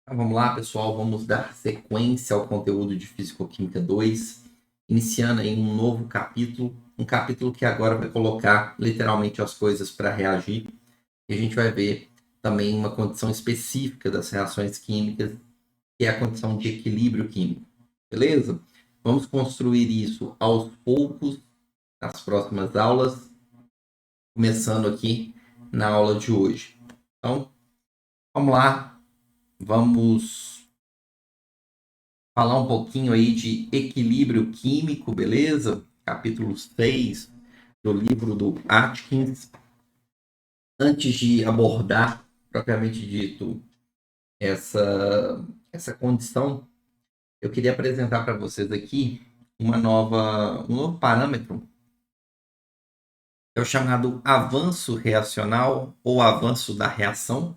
Então, vamos lá, pessoal, vamos dar sequência ao conteúdo de Físico-Química 2, iniciando aí um novo capítulo, um capítulo que agora vai colocar literalmente as coisas para reagir, e a gente vai ver também uma condição específica das reações químicas, que é a condição de equilíbrio químico, beleza? Vamos construir isso aos poucos nas próximas aulas, começando aqui na aula de hoje. Então, vamos lá, vamos falar um pouquinho aí de equilíbrio químico, beleza? Capítulo 6 do livro do Atkins. Antes de abordar, propriamente dito, essa condição, eu queria apresentar para vocês aqui um novo parâmetro, é o chamado avanço reacional ou avanço da reação,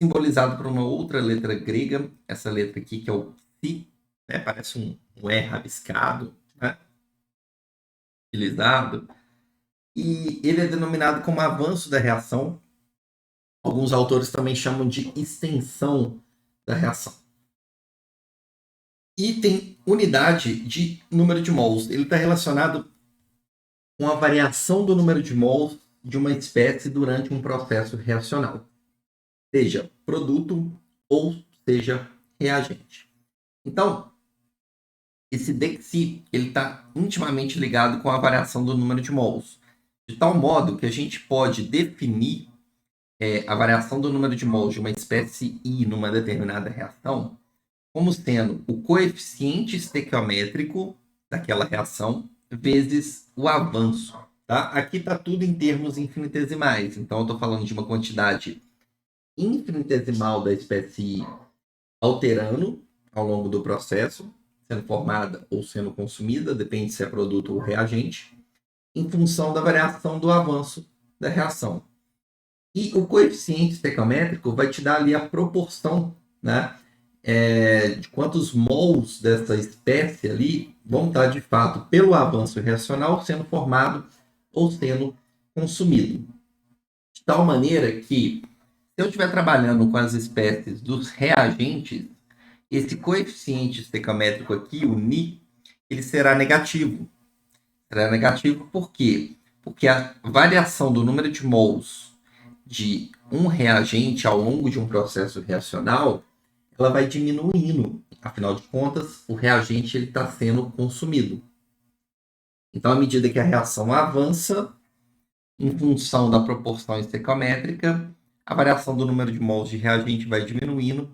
simbolizado por uma outra letra grega, essa letra aqui que é o psi, né? Parece um R rabiscado, né? Utilizado, e ele é denominado como avanço da reação. Alguns autores também chamam de extensão da reação. E tem unidade de número de mols. Ele está relacionado com a variação do número de mols de uma espécie durante um processo reacional, seja produto ou seja reagente. Então, esse dexi ele está intimamente ligado com a variação do número de mols, de tal modo que a gente pode definir a variação do número de mols de uma espécie I numa determinada reação como sendo o coeficiente estequiométrico daquela reação vezes o avanço. Tá? Aqui está tudo em termos infinitesimais, então eu estou falando de uma quantidade infinitesimal da espécie I alterando ao longo do processo, sendo formada ou sendo consumida, depende se é produto ou reagente, em função da variação do avanço da reação. E o coeficiente estequiométrico vai te dar ali a proporção, né, de quantos mols dessa espécie ali vão estar de fato pelo avanço reacional sendo formado ou sendo consumido. De tal maneira que, se eu estiver trabalhando com as espécies dos reagentes, esse coeficiente estequiométrico aqui, o Ni, ele será negativo. Será negativo por quê? Porque a variação do número de mols de um reagente ao longo de um processo reacional, ela vai diminuindo. Afinal de contas, o reagente está sendo consumido. Então, à medida que a reação avança, em função da proporção estequiométrica, a variação do número de mols de reagente vai diminuindo,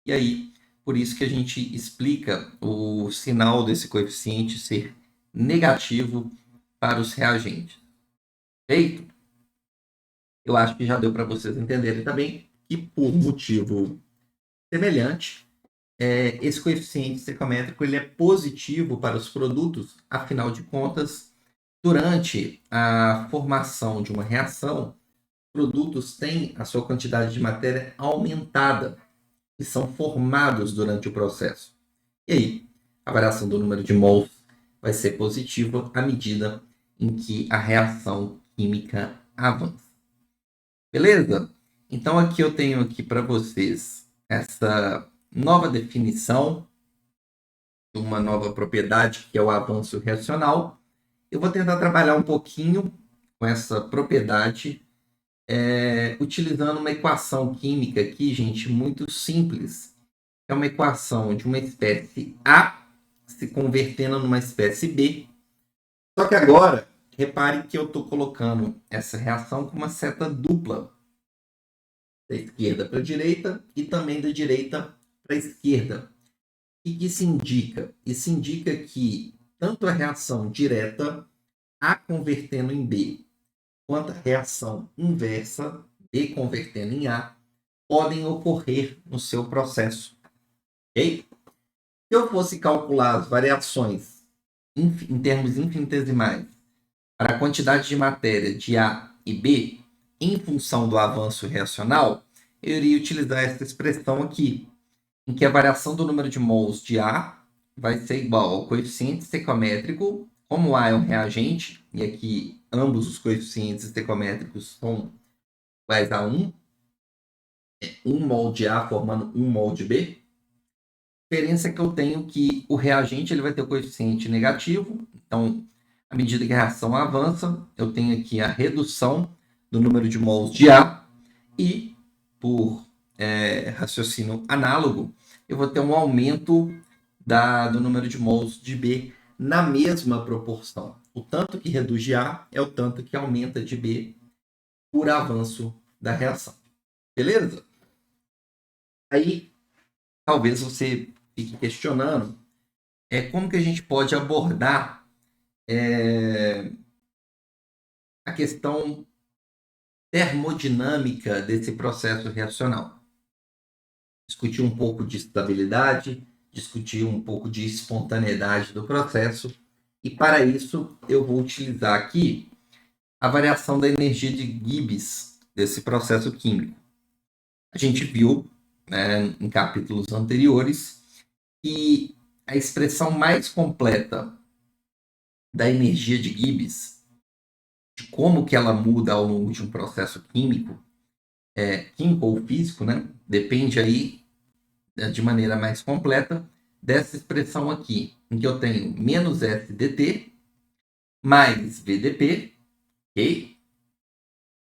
e aí, por isso que a gente explica o sinal desse coeficiente ser negativo para os reagentes. Feito? Eu acho que já deu para vocês entenderem também que, por motivo semelhante, esse coeficiente estequiométrico ele é positivo para os produtos, afinal de contas, durante a formação de uma reação, produtos têm a sua quantidade de matéria aumentada e são formados durante o processo. E aí, a variação do número de mols vai ser positiva à medida em que a reação química avança. Beleza? Então aqui eu tenho aqui para vocês essa nova definição de uma nova propriedade que é o avanço reacional. Eu vou tentar trabalhar um pouquinho com essa propriedade utilizando uma equação química aqui, gente, muito simples. É uma equação de uma espécie A se convertendo numa espécie B. Só que agora, repare que eu estou colocando essa reação com uma seta dupla, da esquerda para a direita e também da direita para a esquerda. O que isso indica? Isso indica que tanto a reação direta, A convertendo em B, quanto a reação inversa, B convertendo em A, podem ocorrer no seu processo. Okay? Se eu fosse calcular as variações em termos infinitesimais para a quantidade de matéria de A e B em função do avanço reacional, eu iria utilizar essa expressão aqui, em que a variação do número de mols de A vai ser igual ao coeficiente estequiométrico, como A é um reagente, e aqui ambos os coeficientes estequiométricos são iguais a 1, um mol de A formando um mol de B. A diferença é que eu tenho que o reagente ele vai ter o coeficiente negativo. Então, à medida que a reação avança, eu tenho aqui a redução do número de mols de A e, por raciocínio análogo, eu vou ter um aumento do número de mols de B na mesma proporção. O tanto que reduz de A é o tanto que aumenta de B por avanço da reação. Beleza? Aí, talvez você fique questionando como que a gente pode abordar a questão termodinâmica desse processo reacional. Discutir um pouco de estabilidade, discutir um pouco de espontaneidade do processo, e para isso eu vou utilizar aqui a variação da energia de Gibbs desse processo químico. A gente viu, né, em capítulos anteriores que a expressão mais completa da energia de Gibbs, de como que ela muda ao longo de um processo químico, químico ou físico, né, depende aí de maneira mais completa dessa expressão aqui, em que eu tenho menos SDT mais VDP, ok?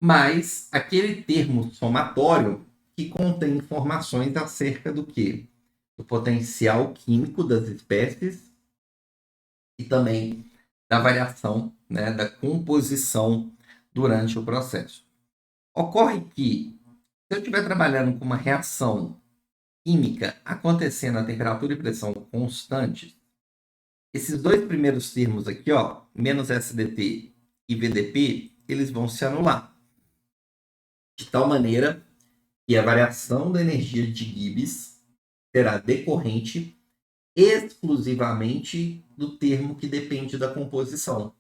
Mais aquele termo somatório que contém informações acerca do que? Do potencial químico das espécies e também da variação, né, da composição durante o processo. Ocorre que, se eu estiver trabalhando com uma reação química acontecendo a temperatura e pressão constantes, esses dois primeiros termos aqui, ó, menos SDT e VDP, eles vão se anular. De tal maneira que a variação da energia de Gibbs será decorrente exclusivamente do termo que depende da composição,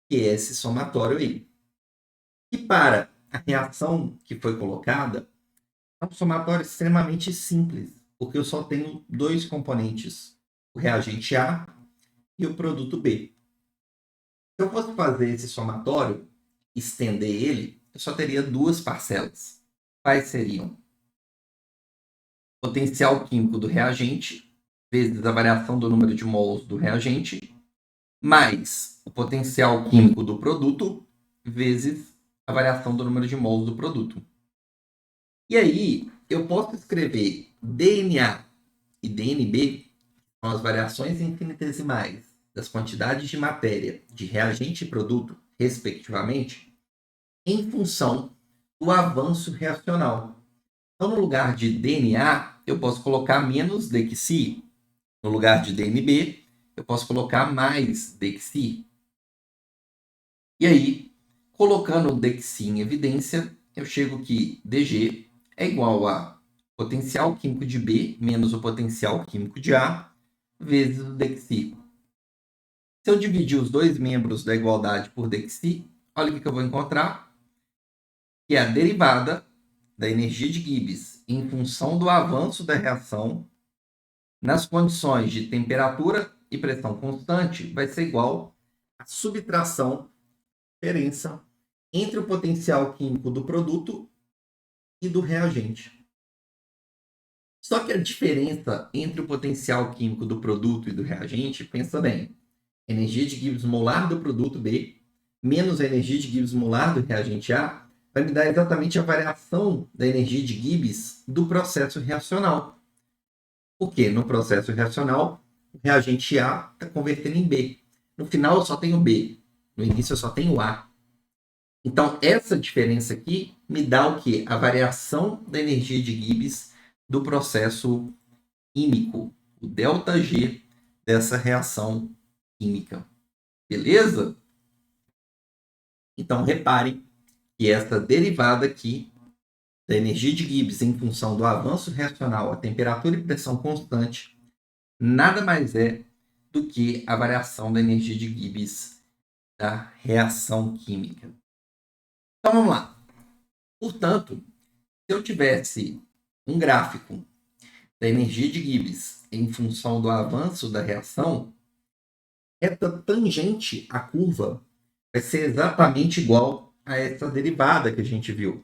que é esse somatório aí. E para a reação que foi colocada, é um somatório extremamente simples, porque eu só tenho dois componentes, o reagente A e o produto B. Se eu fosse fazer esse somatório, estender ele, eu só teria duas parcelas. Quais seriam? O potencial químico do reagente, vezes a variação do número de mols do reagente, mais o potencial químico do produto, vezes a variação do número de mols do produto. E aí, eu posso escrever DNA e DNB, são as variações infinitesimais das quantidades de matéria de reagente e produto, respectivamente, em função do avanço reacional. Então, no lugar de DNA, eu posso colocar menos DXY. No lugar de DNB, eu posso colocar mais DXY. E aí, colocando o DXY em evidência, eu chego que DG é igual a potencial químico de B menos o potencial químico de A vezes o DXY. Se eu dividir os dois membros da igualdade por DXY, olha o que eu vou encontrar, que é a derivada da energia de Gibbs em função do avanço da reação nas condições de temperatura e pressão constante vai ser igual à subtração, diferença entre o potencial químico do produto e do reagente. Só que a diferença entre o potencial químico do produto e do reagente, pensa bem, energia de Gibbs molar do produto B menos a energia de Gibbs molar do reagente A vai me dar exatamente a variação da energia de Gibbs do processo reacional. Porque no processo reacional, o reagente A está convertendo em B. No final, eu só tenho B. No início, eu só tenho A. Então, essa diferença aqui me dá o quê? A variação da energia de Gibbs do processo químico, o ΔG dessa reação química. Beleza? Então, repare que essa derivada aqui da energia de Gibbs em função do avanço reacional a temperatura e pressão constante nada mais é do que a variação da energia de Gibbs da reação química. Então, vamos lá. Portanto, se eu tivesse um gráfico da energia de Gibbs em função do avanço da reação, essa tangente à curva vai ser exatamente igual a essa derivada que a gente viu.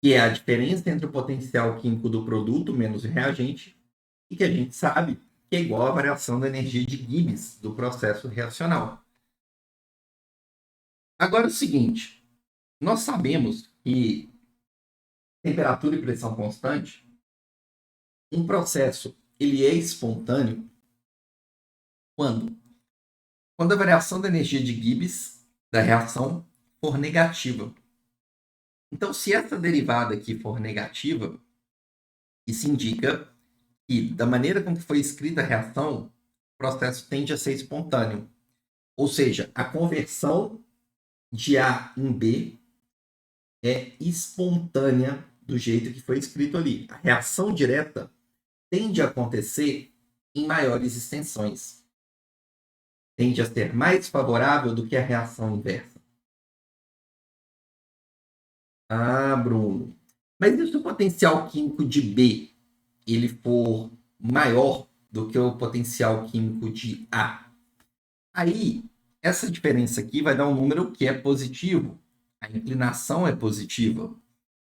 que é a diferença entre o potencial químico do produto menos o reagente, e que a gente sabe que é igual à variação da energia de Gibbs do processo reacional. Agora é o seguinte, nós sabemos que temperatura e pressão constante, um processo ele é espontâneo quando? Quando a variação da energia de Gibbs da reação for negativa. Então, se essa derivada aqui for negativa, isso indica que, da maneira como foi escrita a reação, o processo tende a ser espontâneo. Ou seja, a conversão de A em B é espontânea do jeito que foi escrito ali. A reação direta tende a acontecer em maiores extensões. Tende a ser mais favorável do que a reação inversa. Ah, Bruno. Mas e se o potencial químico de B ele for maior do que o potencial químico de A? Aí, essa diferença aqui vai dar um número que é positivo. A inclinação é positiva.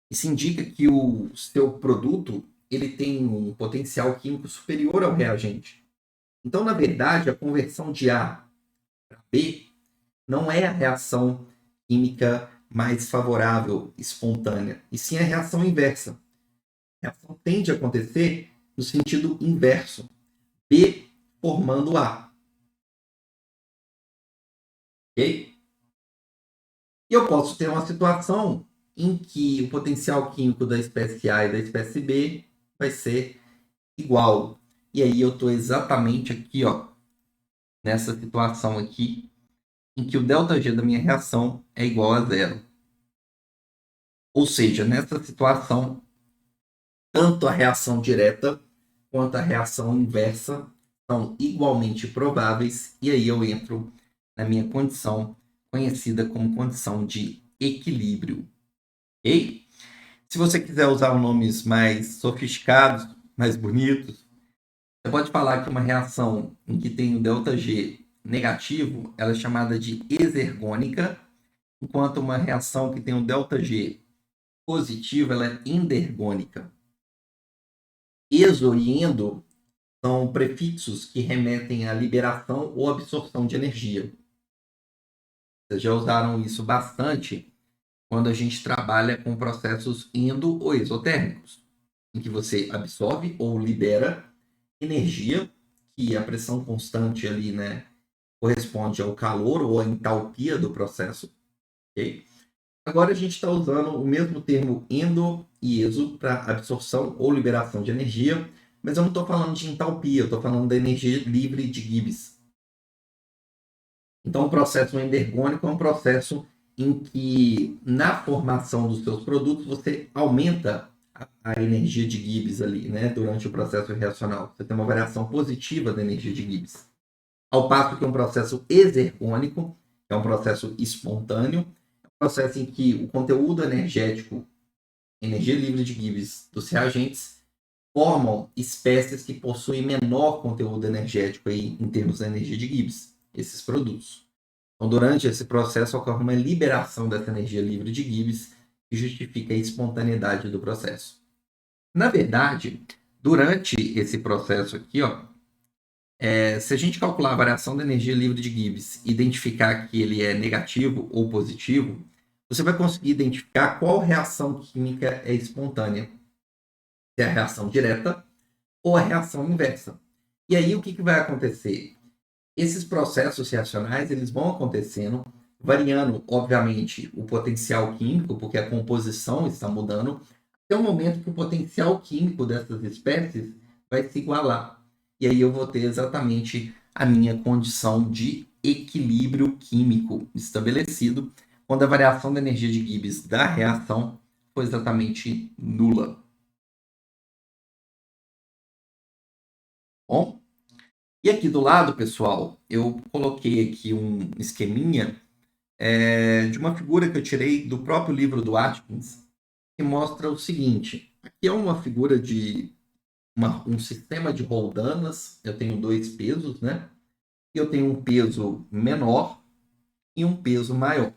Isso indica que o seu produto ele tem um potencial químico superior ao reagente. Então, na verdade, a conversão de A para B não é a reação química mais favorável, espontânea, e sim a reação inversa. A reação tende a acontecer no sentido inverso. B formando A. Ok? E eu posso ter uma situação em que o potencial químico da espécie A e da espécie B vai ser igual. E aí eu estou exatamente aqui, ó, nessa situação aqui, em que o ΔG da minha reação é igual a zero. Ou seja, nessa situação, tanto a reação direta quanto a reação inversa são igualmente prováveis, e aí eu entro na minha condição conhecida como condição de equilíbrio. Ok? Se você quiser usar nomes mais sofisticados, mais bonitos, você pode falar que uma reação em que tem o ΔG negativo, ela é chamada de exergônica, enquanto uma reação que tem o ΔG positivo, ela é endergônica. Exo e endo são prefixos que remetem à liberação ou absorção de energia. Vocês já usaram isso bastante quando a gente trabalha com processos endo ou exotérmicos, em que você absorve ou libera energia, que a pressão constante ali, né, corresponde ao calor ou à entalpia do processo. Okay? Agora a gente está usando o mesmo termo endo e exo para absorção ou liberação de energia, mas eu não estou falando de entalpia, eu estou falando da energia livre de Gibbs. Então, o processo endergônico é um processo em que, na formação dos seus produtos, você aumenta a energia de Gibbs ali, né, durante o processo reacional. Você tem uma variação positiva da energia de Gibbs. Ao passo que um processo exergônico, que é um processo espontâneo, é um processo em que o conteúdo energético, energia livre de Gibbs dos reagentes, formam espécies que possuem menor conteúdo energético aí, em termos da energia de Gibbs, esses produtos. Então, durante esse processo, ocorre uma liberação dessa energia livre de Gibbs, que justifica a espontaneidade do processo. Na verdade, durante esse processo aqui, ó, se a gente calcular a variação da energia livre de Gibbs e identificar que ele é negativo ou positivo, você vai conseguir identificar qual reação química é espontânea. Se é a reação direta ou a reação inversa. E aí, o que vai acontecer? Esses processos reacionais eles vão acontecendo, variando, obviamente, o potencial químico, porque a composição está mudando, até o momento que o potencial químico dessas espécies vai se igualar. E aí eu vou ter exatamente a minha condição de equilíbrio químico estabelecido, quando a variação da energia de Gibbs da reação foi exatamente nula. Bom, e aqui do lado, pessoal, eu coloquei aqui um esqueminha de uma figura que eu tirei do próprio livro do Atkins, que mostra o seguinte. Aqui é uma figura de um sistema de roldanas. Eu tenho dois pesos, né? Eu tenho um peso menor e um peso maior,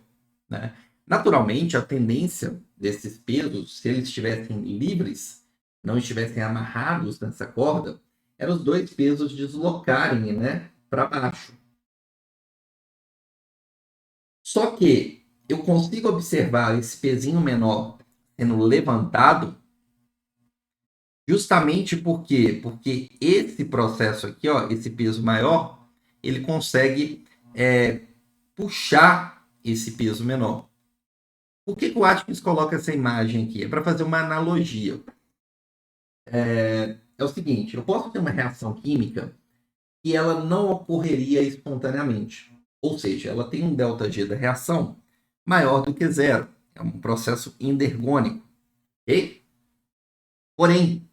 né? Naturalmente, a tendência desses pesos, se eles estivessem livres, não estivessem amarrados nessa corda, eram os dois pesos deslocarem, né, para baixo. Só que eu consigo observar esse pezinho menor sendo levantado justamente por quê? Porque esse processo aqui, ó, esse peso maior, ele consegue puxar esse peso menor. Por que o Atkinson coloca essa imagem aqui? É para fazer uma analogia. É o seguinte, eu posso ter uma reação química e ela não ocorreria espontaneamente. Ou seja, ela tem um ΔG da reação maior do que zero. É um processo endergônico. Ok? Porém,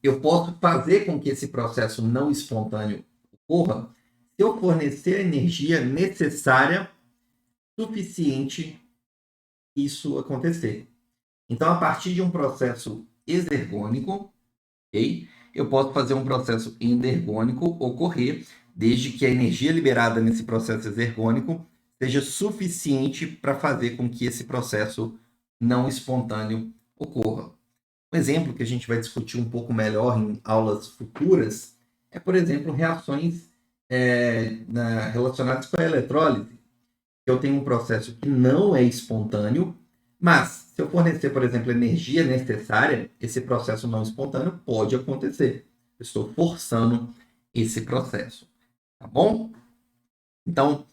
eu posso fazer com que esse processo não espontâneo ocorra se eu fornecer a energia necessária suficiente isso acontecer. Então, a partir de um processo exergônico, okay, eu posso fazer um processo endergônico ocorrer desde que a energia liberada nesse processo exergônico seja suficiente para fazer com que esse processo não espontâneo ocorra. Um exemplo que a gente vai discutir um pouco melhor em aulas futuras é, por exemplo, reações relacionadas com a eletrólise. Eu tenho um processo que não é espontâneo, mas se eu fornecer, por exemplo, a energia necessária, esse processo não espontâneo pode acontecer. Eu estou forçando esse processo, tá bom? Então,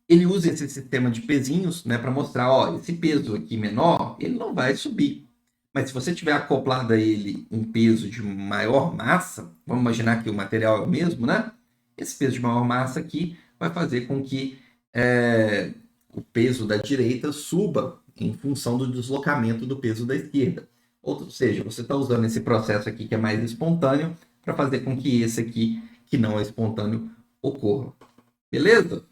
ele usa esse sistema de pezinhos, né, para mostrar, ó, esse peso aqui menor, ele não vai subir. Mas se você tiver acoplado a ele um peso de maior massa, vamos imaginar que o material é o mesmo, né? Esse peso de maior massa aqui vai fazer com que o peso da direita suba em função do deslocamento do peso da esquerda. Ou seja, você está usando esse processo aqui que é mais espontâneo para fazer com que esse aqui, que não é espontâneo, ocorra. Beleza?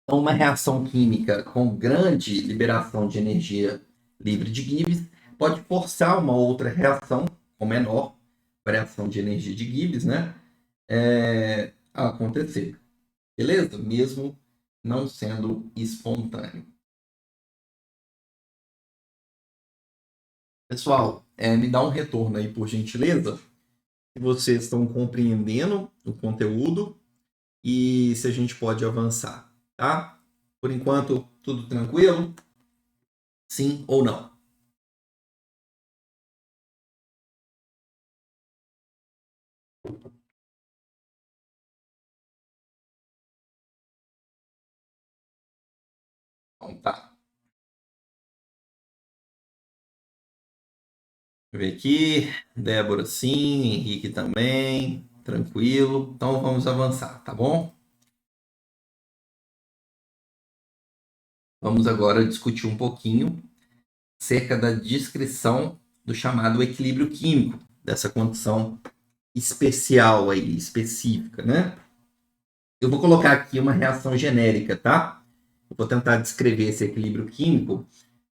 Então, uma reação química com grande liberação de energia livre de Gibbs pode forçar uma outra reação com menor variação de energia de Gibbs, né, a acontecer. Beleza? Mesmo não sendo espontâneo. Pessoal, me dá um retorno aí, por gentileza, se vocês estão compreendendo o conteúdo e se a gente pode avançar, tá? Por enquanto, tudo tranquilo? Sim ou não? Então tá. Deixa eu ver aqui. Débora sim, Henrique também. Tranquilo. Então vamos avançar, tá bom? Vamos agora discutir um pouquinho acerca da descrição do chamado equilíbrio químico, dessa condição especial aí, específica, né? Eu vou colocar aqui uma reação genérica, tá? Eu vou tentar descrever esse equilíbrio químico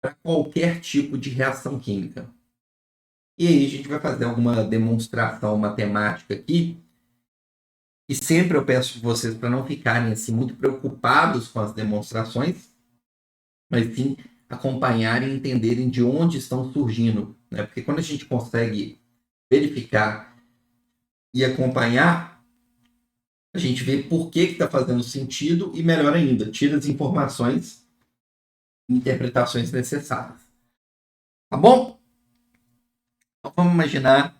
para qualquer tipo de reação química. E aí a gente vai fazer alguma demonstração matemática aqui. E sempre eu peço vocês para não ficarem assim muito preocupados com as demonstrações, mas sim acompanharem e entenderem de onde estão surgindo, né? Porque quando a gente consegue verificar e acompanhar, a gente vê por que está fazendo sentido e, melhor ainda, tira as informações e interpretações necessárias. Tá bom? Então vamos imaginar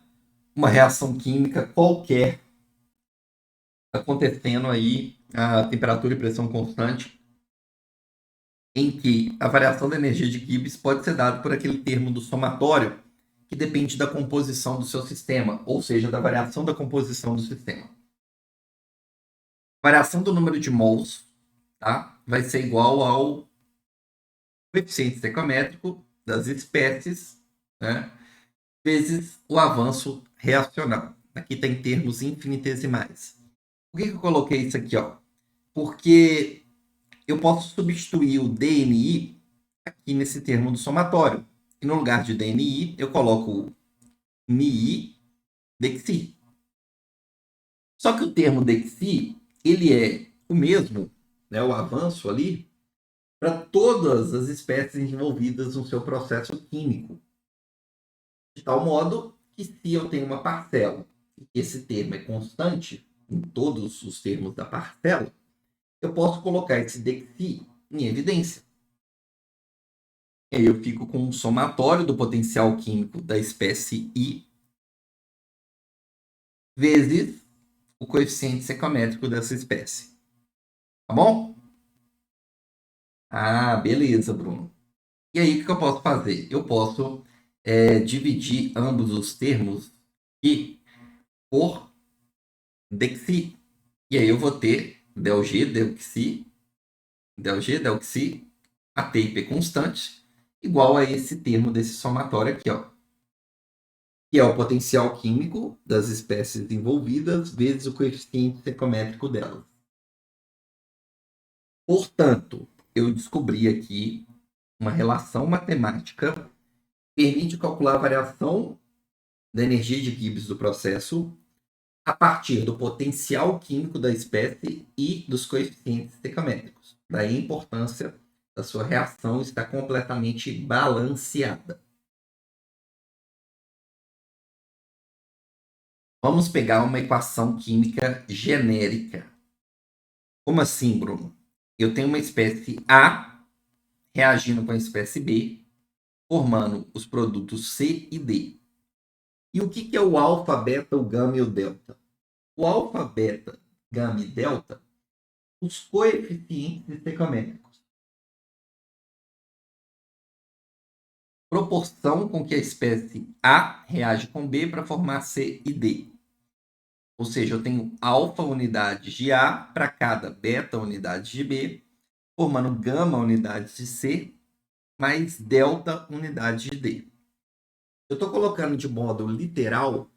uma reação química qualquer acontecendo aí a temperatura e pressão constante, em que a variação da energia de Gibbs pode ser dada por aquele termo do somatório que depende da composição do seu sistema, ou seja, da variação da composição do sistema. A variação do número de mols, tá, vai ser igual ao coeficiente estequiométrico das espécies, né, vezes o avanço reacional. Aqui tem termos infinitesimais. Por que eu coloquei isso aqui? Ó? Porque eu posso substituir o DNI aqui nesse termo do somatório. E no lugar de DNI, eu coloco NI dexi. Só que o termo dexi, ele é o mesmo, né, o avanço ali, para todas as espécies envolvidas no seu processo químico. De tal modo que se eu tenho uma parcela e esse termo é constante em todos os termos da parcela, eu posso colocar esse dxi em evidência. E aí eu fico com um somatório do potencial químico da espécie I vezes o coeficiente estequiométrico dessa espécie. Tá bom? Ah, beleza, Bruno. E aí, o que eu posso fazer? Eu posso dividir ambos os termos I por dxi. E aí eu vou ter ΔG, dxi, ΔG, dxi, a T e P constante, igual a esse termo desse somatório aqui, ó, que é o potencial químico das espécies envolvidas vezes o coeficiente estequiométrico delas. Portanto, eu descobri aqui uma relação matemática que permite calcular a variação da energia de Gibbs do processo a partir do potencial químico da espécie e dos coeficientes estequiométricos. Daí a importância da sua reação estar completamente balanceada. Vamos pegar uma equação química genérica. Como assim, Bruno? Eu tenho uma espécie A reagindo com a espécie B, formando os produtos C e D. E o que é o alfa, beta, o gama e o delta? O alfa, beta, gama e delta, os coeficientes estequiométricos. Proporção com que a espécie A reage com B para formar C e D. Ou seja, eu tenho alfa unidades de A para cada beta unidades de B, formando gama unidades de C, mais delta unidades de D. Eu estou colocando de modo literal,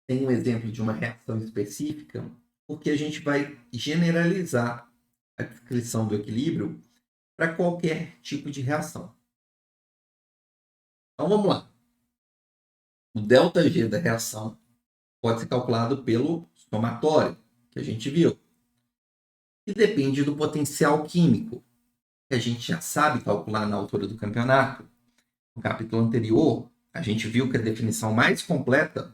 tem um exemplo de uma reação específica, porque a gente vai generalizar a descrição do equilíbrio para qualquer tipo de reação. Então vamos lá. O ΔG da reação pode ser calculado pelo somatório, que a gente viu, e depende do potencial químico, que a gente já sabe calcular na altura do campeonato. No capítulo anterior, a gente viu que a definição mais completa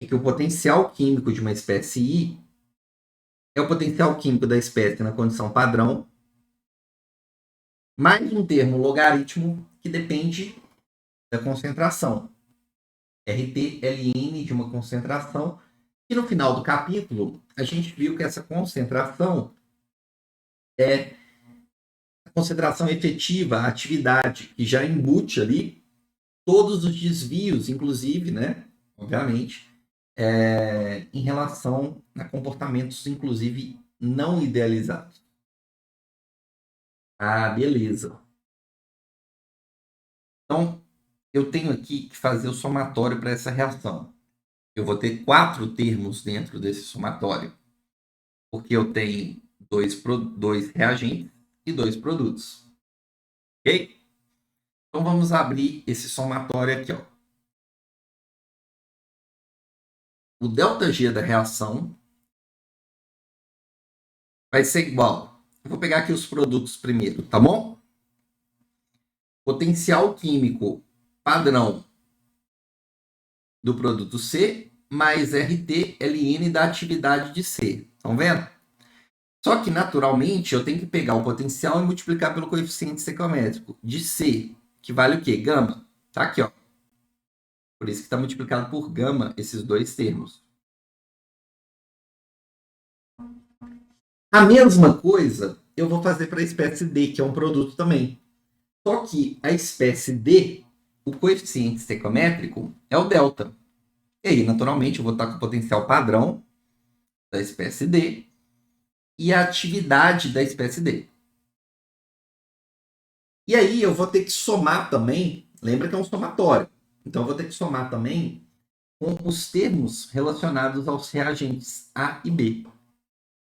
é que o potencial químico de uma espécie I é o potencial químico da espécie na condição padrão, mais um termo logaritmo que depende da concentração. RT, LN de uma concentração. E no final do capítulo, a gente viu que essa concentração é a concentração efetiva, a atividade, que já embute ali todos os desvios, inclusive, né, obviamente, em relação a comportamentos, inclusive, não idealizados. Ah, beleza. Então, eu tenho aqui que fazer o somatório para essa reação. Eu vou ter 4 termos dentro desse somatório, porque eu tenho dois reagentes e 2 produtos. Ok? Então, vamos abrir esse somatório aqui, ó. O ΔG da reação vai ser igual. Eu vou pegar aqui os produtos primeiro, tá bom? Potencial químico padrão do produto C mais RT-LN da atividade de C. Estão vendo? Só que, naturalmente, eu tenho que pegar o potencial e multiplicar pelo coeficiente estequiométrico de C, que vale o quê? Gama. Tá aqui, ó. Por isso que está multiplicado por gama esses dois termos. A mesma coisa eu vou fazer para a espécie D, que é um produto também. Só que a espécie D, o coeficiente estequiométrico é o delta. E aí, naturalmente, eu vou estar com o potencial padrão da espécie D e a atividade da espécie D. E aí eu vou ter que somar também, lembra que é um somatório, então eu vou ter que somar também com os termos relacionados aos reagentes A e B.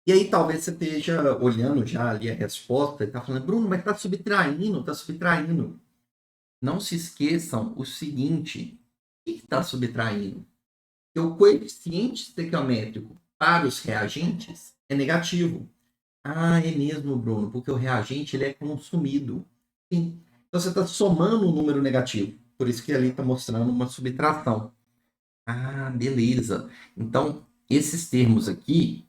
E aí talvez você esteja olhando já ali a resposta e está falando, Bruno, mas está subtraindo, está subtraindo. Não se esqueçam o seguinte, o que está subtraindo? Que o coeficiente estequiométrico para os reagentes é negativo. Ah, é mesmo, Bruno, porque o reagente ele é consumido. Sim. Então você está somando um número negativo. Por isso que ali está mostrando uma subtração. Ah, beleza. Então, esses termos aqui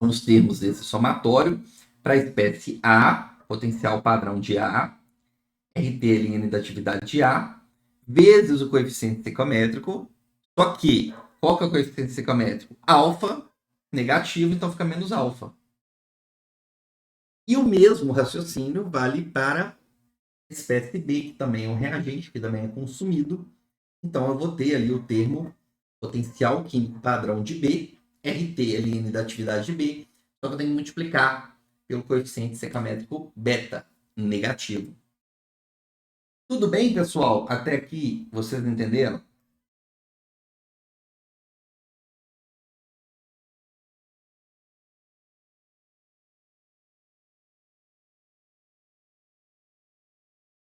são os termos desse somatório para a espécie A, potencial padrão de A, RT ln da atividade de A, vezes o coeficiente estequiométrico. Só que, qual que é o coeficiente estequiométrico? Alfa, negativo, então fica menos alfa. E o mesmo raciocínio vale para a espécie B, que também é um reagente, que também é consumido. Então, eu vou ter ali o termo potencial químico padrão de B, RT, ln da atividade de B, só que eu tenho que multiplicar pelo coeficiente secamétrico beta, negativo. Tudo bem, pessoal? Até aqui, vocês entenderam?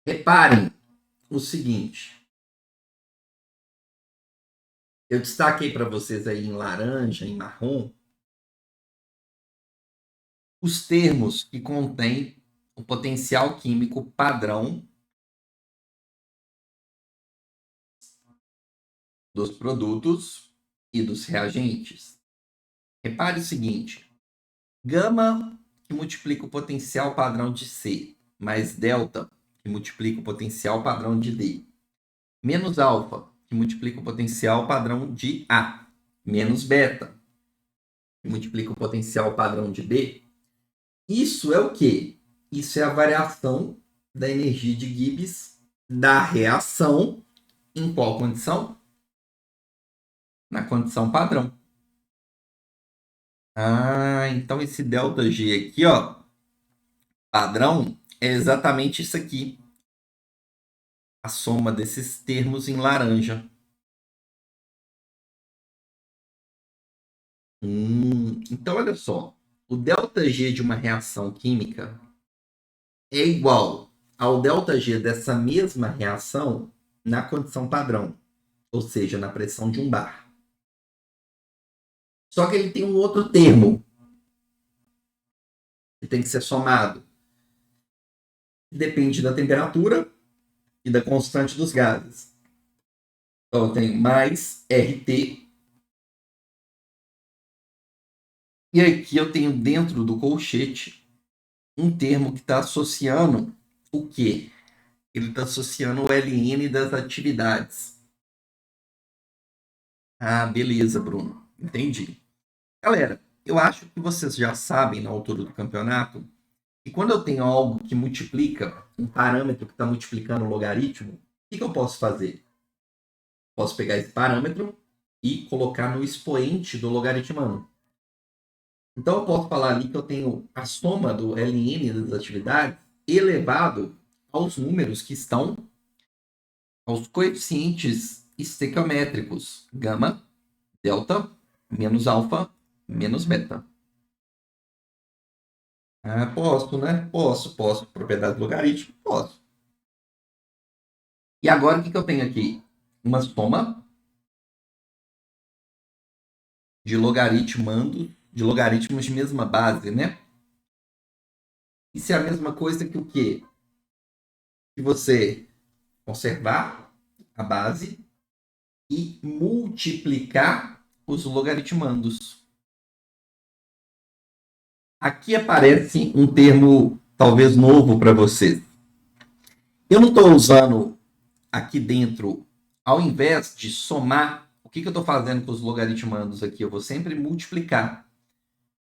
Reparem o seguinte, eu destaquei para vocês aí em laranja, em marrom, os termos que contêm o potencial químico padrão dos produtos e dos reagentes. Repare o seguinte, gama que multiplica o potencial padrão de C, mais delta, que multiplica o potencial padrão de D, menos alfa, que multiplica o potencial padrão de A, menos beta, que multiplica o potencial padrão de B. Isso é o quê? Isso é a variação da energia de Gibbs da reação em qual condição? Na condição padrão. Ah, então esse ΔG aqui, ó, padrão, é exatamente isso aqui. A soma desses termos em laranja. Então, olha só. O ΔG de uma reação química é igual ao ΔG dessa mesma reação na condição padrão, ou seja, na pressão de um bar. Só que ele tem um outro termo que tem que ser somado. Depende da temperatura e da constante dos gases. Então, eu tenho mais RT. E aqui eu tenho dentro do colchete um termo que está associando o quê? Ele está associando o LN das atividades. Ah, beleza, Bruno. Entendi. Galera, eu acho que vocês já sabem na altura do campeonato que quando eu tenho algo que multiplica, um parâmetro que está multiplicando o logaritmo, o que eu posso fazer? Posso pegar esse parâmetro e colocar no expoente do logaritmando. Então, eu posso falar ali que eu tenho a soma do LN das atividades elevado aos números que estão aos coeficientes estequiométricos, gama, delta, menos alfa, menos beta. Ah, posso, né? Posso. Propriedade do logaritmo? Posso. E agora, o que eu tenho aqui? Uma soma de logaritmos de mesma base, né? Isso é a mesma coisa que o quê? Que você conservar a base e multiplicar os logaritmandos. Aqui aparece um termo talvez novo para vocês. Eu não estou usando aqui dentro, ao invés de somar, o que eu estou fazendo com os logaritmandos aqui? Eu vou sempre multiplicar.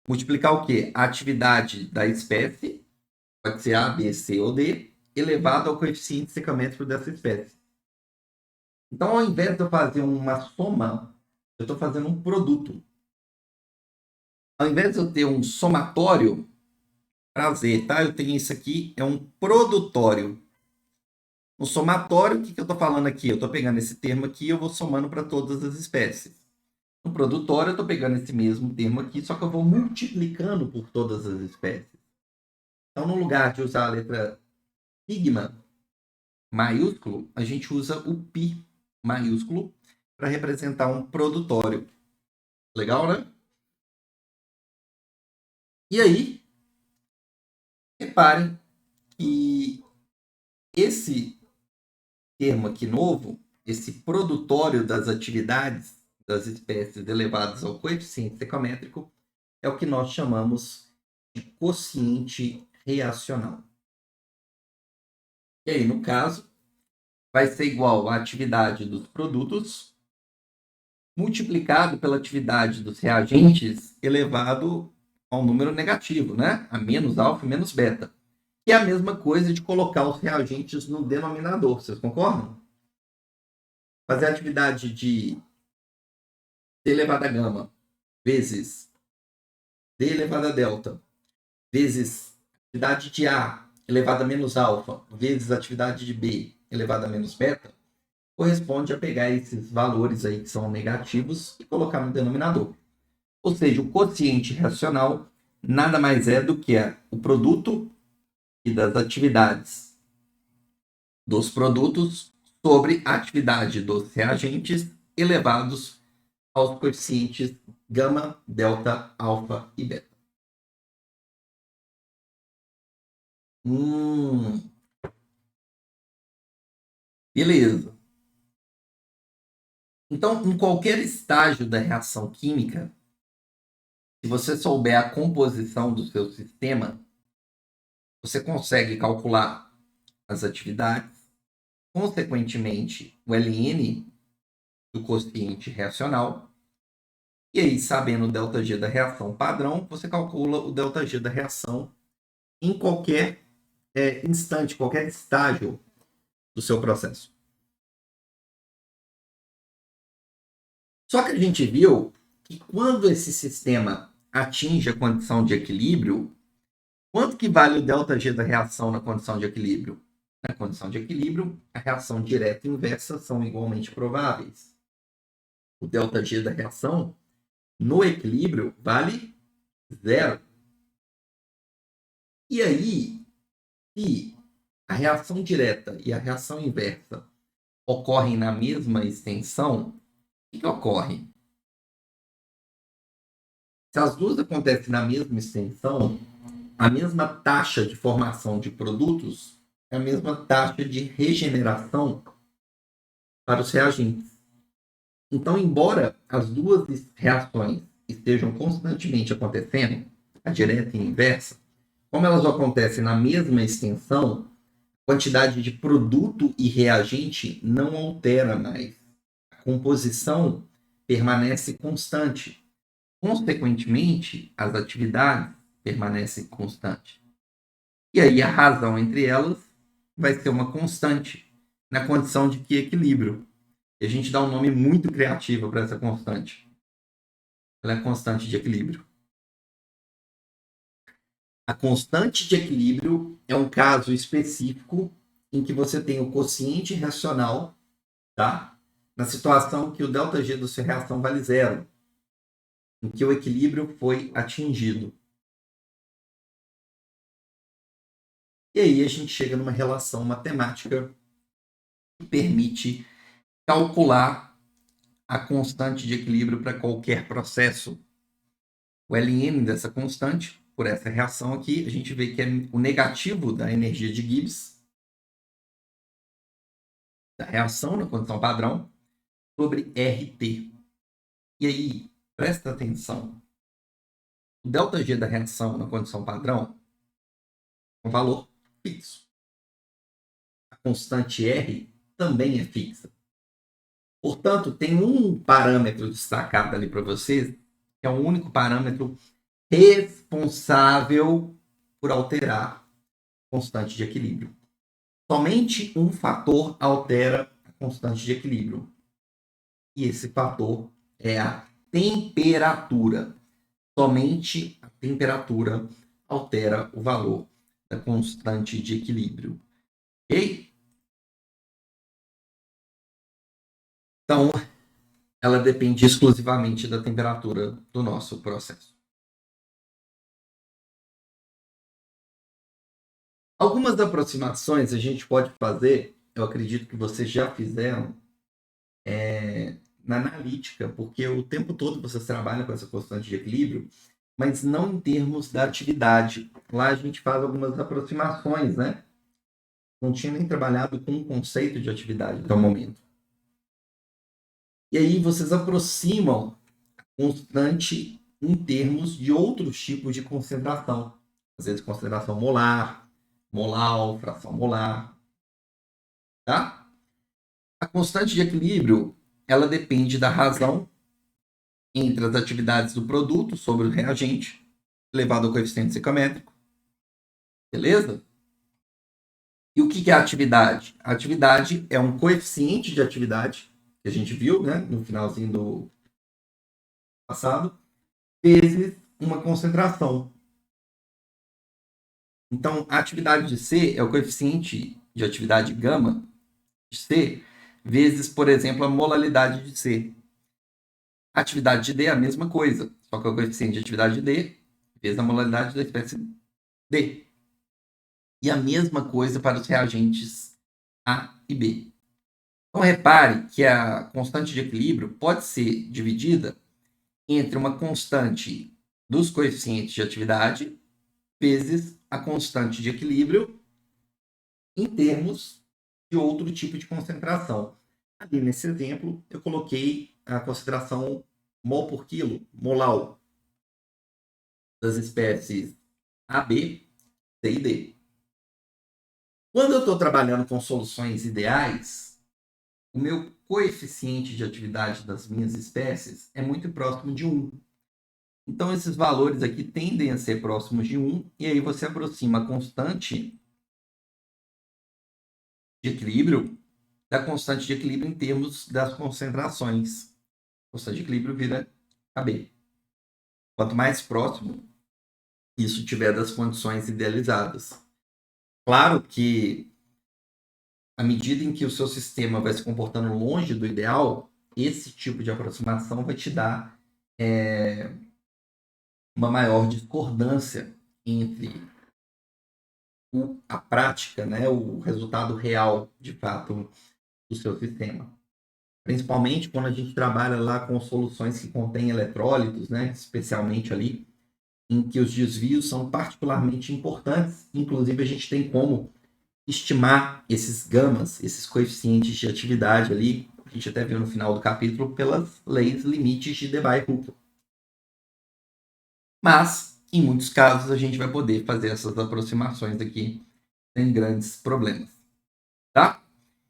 Multiplicar o quê? A atividade da espécie, pode ser A, B, C ou D, elevado ao coeficiente secamétrico dessa espécie. Então, ao invés de eu fazer uma soma, eu estou fazendo um produto. Ao invés de eu ter um somatório, prazer, tá? Eu tenho isso aqui, é um produtório. No somatório, o que eu estou falando aqui? Eu estou pegando esse termo aqui e eu vou somando para todas as espécies. No produtório, eu estou pegando esse mesmo termo aqui, só que eu vou multiplicando por todas as espécies. Então, no lugar de usar a letra sigma maiúsculo, a gente usa o pi maiúsculo para representar um produtório. Legal, né? E aí, Reparem que esse termo aqui novo, esse produtório das atividades das espécies elevadas ao coeficiente estequiométrico, é o que nós chamamos de quociente reacional. E aí, no caso, vai ser igual à atividade dos produtos multiplicado pela atividade dos reagentes elevado ao número negativo, né? A menos alfa e menos beta. Que é a mesma coisa de colocar os reagentes no denominador, vocês concordam? Fazer a atividade de D elevado a gama vezes D elevado a delta vezes atividade de A elevado a menos alfa vezes a atividade de B elevado a menos beta corresponde a pegar esses valores aí que são negativos e colocar no denominador. Ou seja, o quociente racional nada mais é do que o produto e das atividades dos produtos sobre a atividade dos reagentes elevados aos coeficientes gama, delta, alfa e beta. Beleza. Então, em qualquer estágio da reação química, se você souber a composição do seu sistema, você consegue calcular as atividades, consequentemente, o ln do quociente reacional, e aí, sabendo o ΔG da reação padrão, você calcula o ΔG da reação em qualquer instante, qualquer estágio do seu processo. Só que a gente viu que quando esse sistema atinge a condição de equilíbrio, quanto que vale o ΔG da reação na condição de equilíbrio? Na condição de equilíbrio, a reação direta e inversa são igualmente prováveis. O ΔG da reação no equilíbrio vale 0. E aí, se a reação direta e a reação inversa ocorrem na mesma extensão, o que ocorre? Se as duas acontecem na mesma extensão, a mesma taxa de formação de produtos é a mesma taxa de regeneração para os reagentes. Então, embora as duas reações estejam constantemente acontecendo, a direta e a inversa, como elas acontecem na mesma extensão, a quantidade de produto e reagente não altera mais. A composição permanece constante. Consequentemente, as atividades permanecem constantes. E aí a razão entre elas vai ser uma constante na condição de que equilíbrio. E a gente dá um nome muito criativo para essa constante. Ela é a constante de equilíbrio. A constante de equilíbrio é um caso específico em que você tem o quociente racional, tá? Na situação que o ΔG da sua reação vale 0, em que o equilíbrio foi atingido. E aí a gente chega numa relação matemática que permite calcular a constante de equilíbrio para qualquer processo. O ln dessa constante, por essa reação aqui, a gente vê que é o negativo da energia de Gibbs, da reação na condição padrão, sobre RT. E aí, presta atenção. O ΔG da reação na condição padrão é um valor fixo. A constante R também é fixa. Portanto, tem um parâmetro destacado ali para vocês, que é o único parâmetro responsável por alterar a constante de equilíbrio. Somente um fator altera a constante de equilíbrio. E esse fator é a temperatura. Somente a temperatura altera o valor da constante de equilíbrio. Ok? Então, ela depende exclusivamente da temperatura do nosso processo. Algumas aproximações a gente pode fazer, eu acredito que vocês já fizeram, na analítica, porque o tempo todo vocês trabalham com essa constante de equilíbrio mas não em termos da atividade. Lá a gente faz algumas aproximações, né? Não tinha nem trabalhado com o conceito de atividade até o momento. E aí vocês aproximam a constante em termos de outros tipos de concentração. Às vezes concentração molar, molar, fração molar, tá? A constante de equilíbrio, ela depende da razão entre as atividades do produto sobre o reagente, elevado ao coeficiente stoichiométrico, beleza? E o que é a atividade? A atividade é um coeficiente de atividade, que a gente viu, né, no finalzinho do passado, vezes uma concentração. Então, a atividade de C é o coeficiente de atividade gama de C, vezes, por exemplo, a molaridade de C. A atividade de D é a mesma coisa, só que é o coeficiente de atividade de D vezes a molaridade da espécie D. E a mesma coisa para os reagentes A e B. Então, repare que a constante de equilíbrio pode ser dividida entre uma constante dos coeficientes de atividade vezes a constante de equilíbrio em termos de outro tipo de concentração. Ali nesse exemplo, eu coloquei a concentração mol por quilo, molar, das espécies A, B, C e D. Quando eu estou trabalhando com soluções ideais, o meu coeficiente de atividade das minhas espécies é muito próximo de 1. Então, esses valores aqui tendem a ser próximos de 1, e aí você aproxima a constante de equilíbrio da constante de equilíbrio em termos das concentrações. A constante de equilíbrio vira AB. Quanto mais próximo isso tiver das condições idealizadas. Claro que, à medida em que o seu sistema vai se comportando longe do ideal, esse tipo de aproximação vai te dar uma maior discordância entre a prática, né, o resultado real, de fato, do seu sistema. Principalmente quando a gente trabalha lá com soluções que contêm eletrólitos, né, especialmente ali, em que os desvios são particularmente importantes. Inclusive, a gente tem como estimar esses gamas, esses coeficientes de atividade ali, a gente até viu no final do capítulo, pelas leis limites de Debye-Hückel. Mas, em muitos casos, a gente vai poder fazer essas aproximações aqui sem grandes problemas, tá?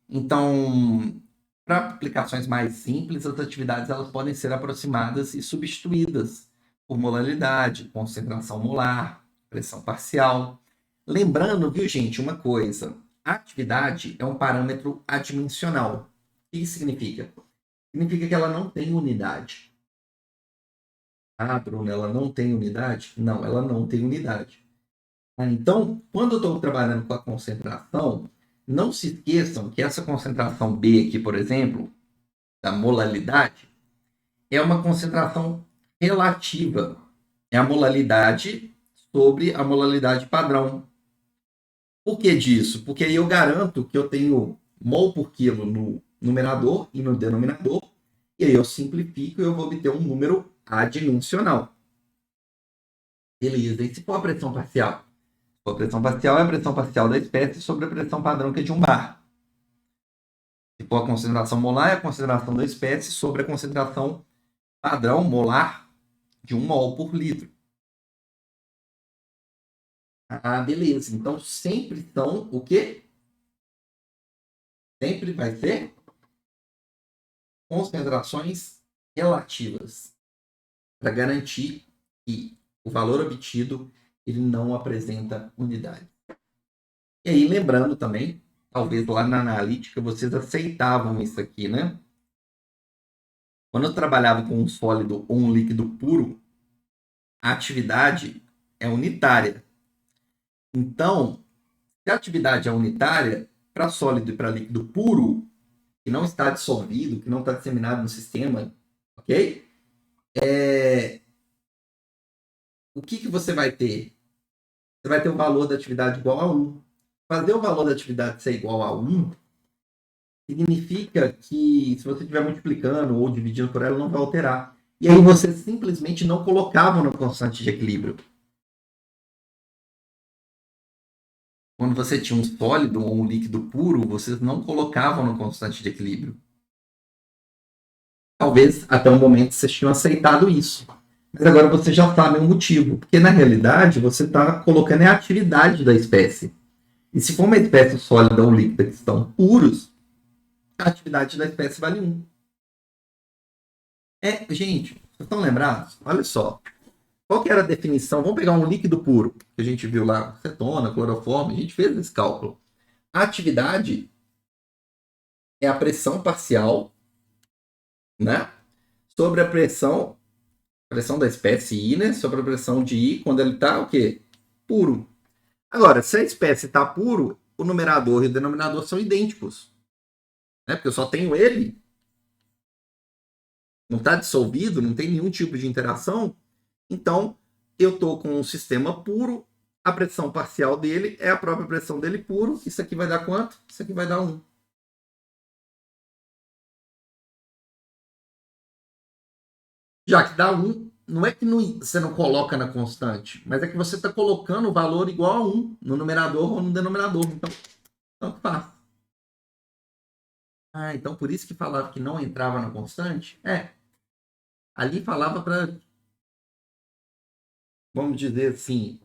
Então, para aplicações mais simples, as atividades elas podem ser aproximadas e substituídas por molaridade, concentração molar, pressão parcial. Lembrando, viu, gente, uma coisa: a atividade é um parâmetro adimensional. O que isso significa? Significa que ela não tem unidade. Ah, Bruno, ela não tem unidade? Não, ela não tem unidade. Então, quando eu estou trabalhando com a concentração, não se esqueçam que essa concentração B aqui, por exemplo, da molaridade, é uma concentração relativa. É a molaridade sobre a molaridade padrão. Por que disso? Porque aí eu garanto que eu tenho mol por quilo no numerador e no denominador, e aí eu simplifico e eu vou obter um número adimensional. Beleza, e se for a pressão parcial? A pressão parcial é a pressão parcial da espécie sobre a pressão padrão, que é de 1 bar. Se for a concentração molar, é a concentração da espécie sobre a concentração padrão molar de 1 mol por litro. Ah, beleza. Então, sempre são o quê? Sempre vai ser concentrações relativas, para garantir que o valor obtido ele não apresenta unidade. E aí, lembrando também, talvez lá na analítica vocês aceitavam isso aqui, né? Quando eu trabalhava com um sólido ou um líquido puro, a atividade é unitária. Então, se a atividade é unitária, para sólido e para líquido puro, que não está dissolvido, que não está disseminado no sistema, ok? O que você vai ter? Você vai ter o valor da atividade igual a 1. Fazer o valor da atividade ser igual a 1 significa que, se você estiver multiplicando ou dividindo por ela, não vai alterar. E aí você simplesmente não colocava na constante de equilíbrio. Quando você tinha um sólido ou um líquido puro, vocês não colocavam na constante de equilíbrio. Talvez até o momento vocês tinham aceitado isso. Mas agora você já sabe o motivo. Porque na realidade você está colocando a atividade da espécie. E se for uma espécie sólida ou líquida que estão puros, a atividade da espécie vale 1. Gente, vocês estão lembrados? Olha só. Qual que era a definição? Vamos pegar um líquido puro, que a gente viu lá, cetona, cloroformo, a gente fez esse cálculo. A atividade é a pressão parcial, né? Sobre a pressão da espécie I, né? Sobre a pressão de I, quando ele está o quê? Puro. Agora, se a espécie está puro, o numerador e o denominador são idênticos. Né? Porque eu só tenho ele. Não está dissolvido, não tem nenhum tipo de interação. Então, eu estou com um sistema puro, a pressão parcial dele é a própria pressão dele puro. Isso aqui vai dar quanto? Isso aqui vai dar 1. Já que dá 1, não é que você não coloca na constante, mas é que você está colocando o valor igual a 1 no numerador ou no denominador. Então, tanto faz. Então por isso que falava que não entrava na constante? Ali falava para, vamos dizer assim,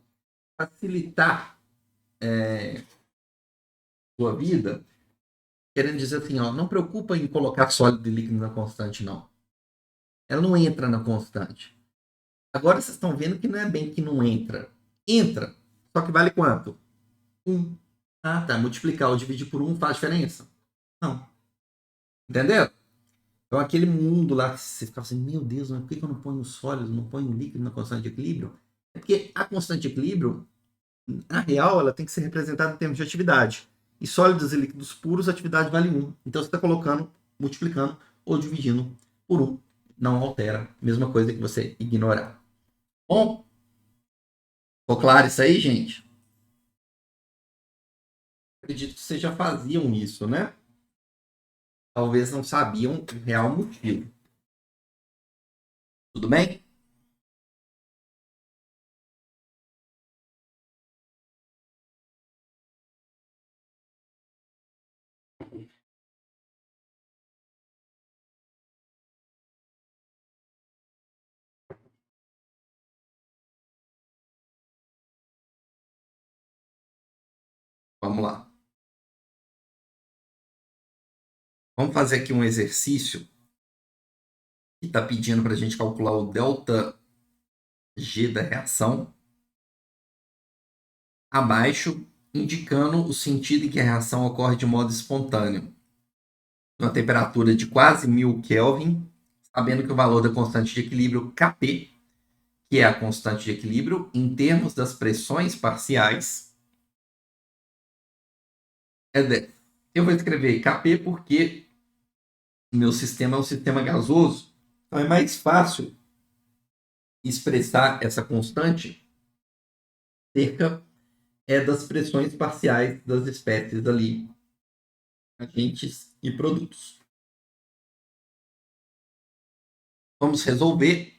facilitar sua vida, querendo dizer assim, ó, não preocupa em colocar sólido e líquido na constante, não. Ela não entra na constante. Agora vocês estão vendo que não é bem que não entra. Entra. Só que vale quanto? 1. Tá. Multiplicar ou dividir por 1 faz diferença? Não. Entendeu? Então aquele mundo lá que você ficava assim, meu Deus, mas por que eu não ponho sólido, não ponho líquido na constante de equilíbrio? É porque a constante de equilíbrio, na real, ela tem que ser representada em termos de atividade. E sólidos e líquidos puros, a atividade vale 1. Então você está colocando, multiplicando ou dividindo por 1. Não altera. Mesma coisa que você ignorar. Bom, ficou claro isso aí, gente? Acredito que vocês já faziam isso, né? Talvez não sabiam o real motivo. Tudo bem? Vamos lá. Vamos fazer aqui um exercício que está pedindo para a gente calcular o delta G da reação abaixo, indicando o sentido em que a reação ocorre de modo espontâneo. Uma temperatura de quase 1000 Kelvin, sabendo que o valor da constante de equilíbrio Kp, que é a constante de equilíbrio, em termos das pressões parciais, é 10. Eu vou escrever Kp porque o meu sistema é um sistema gasoso, então é mais fácil expressar essa constante cerca das pressões parciais das espécies ali, agentes e produtos. Vamos resolver.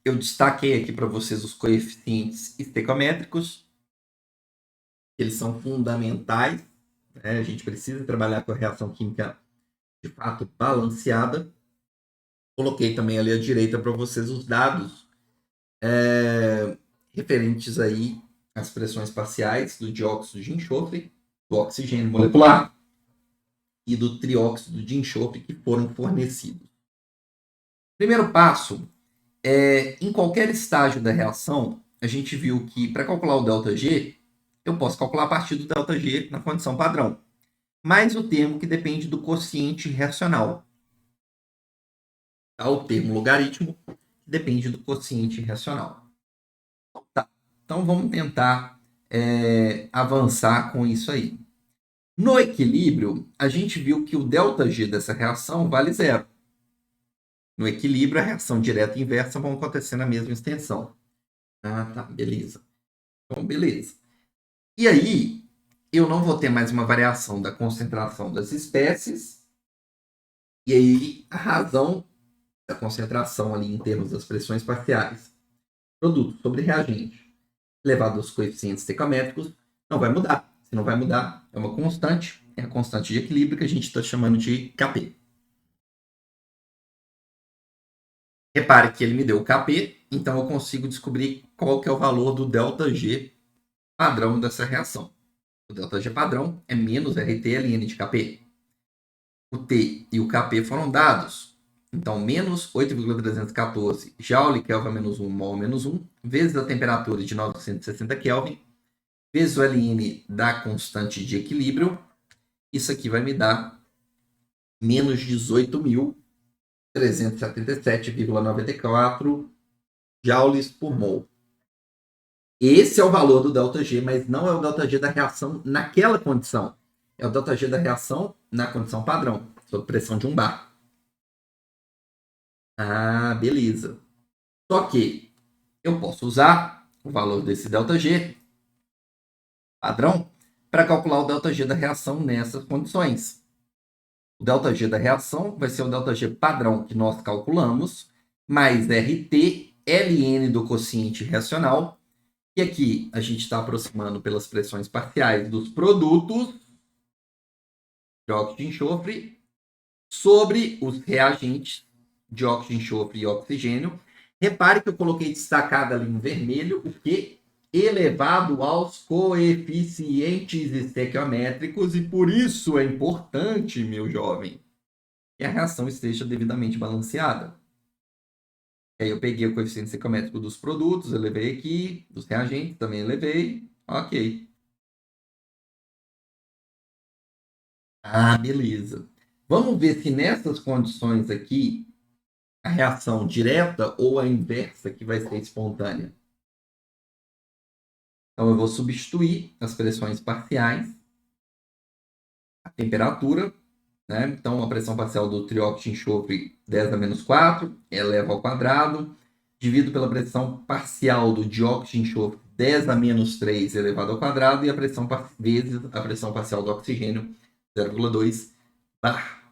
Eu destaquei aqui para vocês os coeficientes estequiométricos. Eles são fundamentais. Né? A gente precisa trabalhar com a reação química de fato balanceada. Coloquei também ali à direita para vocês os dados referentes aí às pressões parciais do dióxido de enxofre, do oxigênio molecular e do trióxido de enxofre que foram fornecidos. Primeiro passo em qualquer estágio da reação, a gente viu que para calcular o ΔG, eu posso calcular a partir do ΔG na condição padrão, mais o termo que depende do quociente reacional. Tá? O termo logaritmo que depende do quociente reacional. Tá. Então vamos tentar avançar com isso aí. No equilíbrio, a gente viu que o ΔG dessa reação vale 0. No equilíbrio, a reação direta e inversa vão acontecer na mesma extensão. Tá, beleza. Então, beleza. E aí, eu não vou ter mais uma variação da concentração das espécies. E aí, a razão a concentração ali em termos das pressões parciais, produto sobre reagente, elevado aos coeficientes estequiométricos, não vai mudar. Se não vai mudar, é uma constante, é a constante de equilíbrio que a gente está chamando de Kp. Repare que ele me deu o Kp, então eu consigo descobrir qual que é o valor do ΔG padrão dessa reação. O ΔG padrão é menos RT ln de Kp. O T e o Kp foram dados. Então, menos 8,314 Joule Kelvin menos 1 mol menos 1, vezes a temperatura de 960 Kelvin, vezes o Ln da constante de equilíbrio. Isso aqui vai me dar menos 18.377,94 joules por mol. Esse é o valor do ΔG, mas não é o ΔG da reação naquela condição. É o ΔG da reação na condição padrão, sob pressão de 1 bar. Ah, beleza. Só que eu posso usar o valor desse ΔG padrão para calcular o ΔG da reação nessas condições. O ΔG da reação vai ser o ΔG padrão que nós calculamos, mais RT ln do quociente reacional. E aqui a gente está aproximando pelas pressões parciais dos produtos de óxido de enxofre sobre os reagentes de óxido de enxofre e oxigênio. Repare que eu coloquei destacado ali em vermelho o que elevado aos coeficientes estequiométricos, e por isso é importante, meu jovem, que a reação esteja devidamente balanceada. Aí eu peguei o coeficiente estequiométrico dos produtos, elevei aqui, dos reagentes também elevei, ok. Ah, beleza. Vamos ver se nessas condições aqui a reação direta ou a inversa que vai ser espontânea. Então, eu vou substituir as pressões parciais, a temperatura, né? Então, a pressão parcial do trióxido de enxofre 10 a menos 4 eleva ao quadrado, divido pela pressão parcial do dióxido de enxofre 10 a menos 3 elevado ao quadrado, e a pressão vezes a pressão parcial do oxigênio 0,2 bar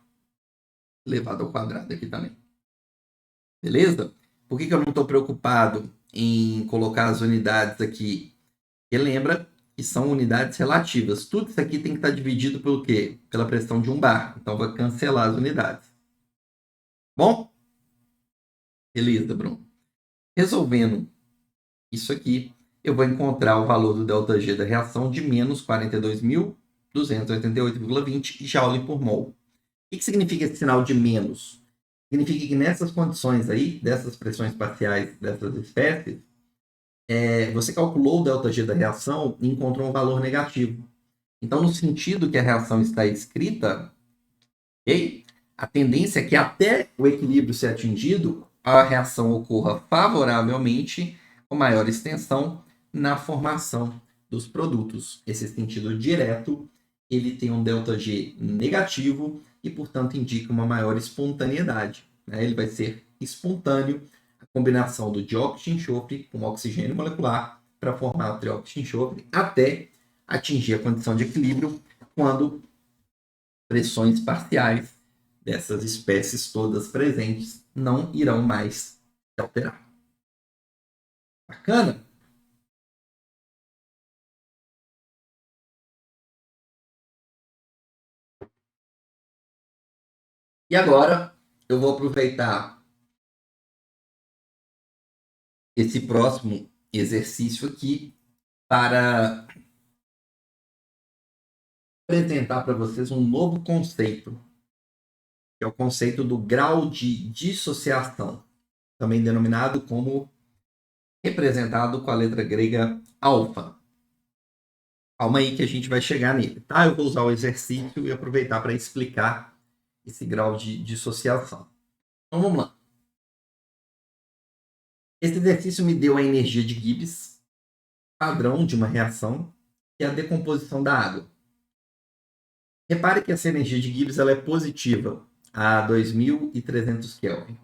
elevado ao quadrado aqui também. Beleza? Por que eu não estou preocupado em colocar as unidades aqui? Porque lembra que são unidades relativas. Tudo isso aqui tem que estar dividido pelo quê? Pela pressão de 1 bar. Então, vai cancelar as unidades. Bom? Beleza, Bruno. Resolvendo isso aqui, eu vou encontrar o valor do ΔG da reação de menos 42.288,20 joule por mol. O que significa esse sinal de menos? Significa que nessas condições aí, dessas pressões parciais dessas espécies, você calculou o ΔG da reação e encontrou um valor negativo. Então, no sentido que a reação está escrita, okay, a tendência é que até o equilíbrio ser atingido, a reação ocorra favoravelmente, com maior extensão na formação dos produtos. Esse sentido direto, ele tem um ΔG negativo e, portanto, indica uma maior espontaneidade. Né? Ele vai ser espontâneo, a combinação do dióxido de enxofre com oxigênio molecular para formar o trióxido de enxofre até atingir a condição de equilíbrio, quando pressões parciais dessas espécies todas presentes não irão mais se alterar. Bacana? E agora eu vou aproveitar esse próximo exercício aqui para apresentar para vocês um novo conceito, que é o conceito do grau de dissociação, também denominado como representado com a letra grega alfa. Calma aí que a gente vai chegar nele, tá? Eu vou usar o exercício e aproveitar para explicar esse grau de dissociação. Então vamos lá. Esse exercício me deu a energia de Gibbs, padrão de uma reação, que é a decomposição da água. Repare que essa energia de Gibbs ela é positiva a 2.300 Kelvin.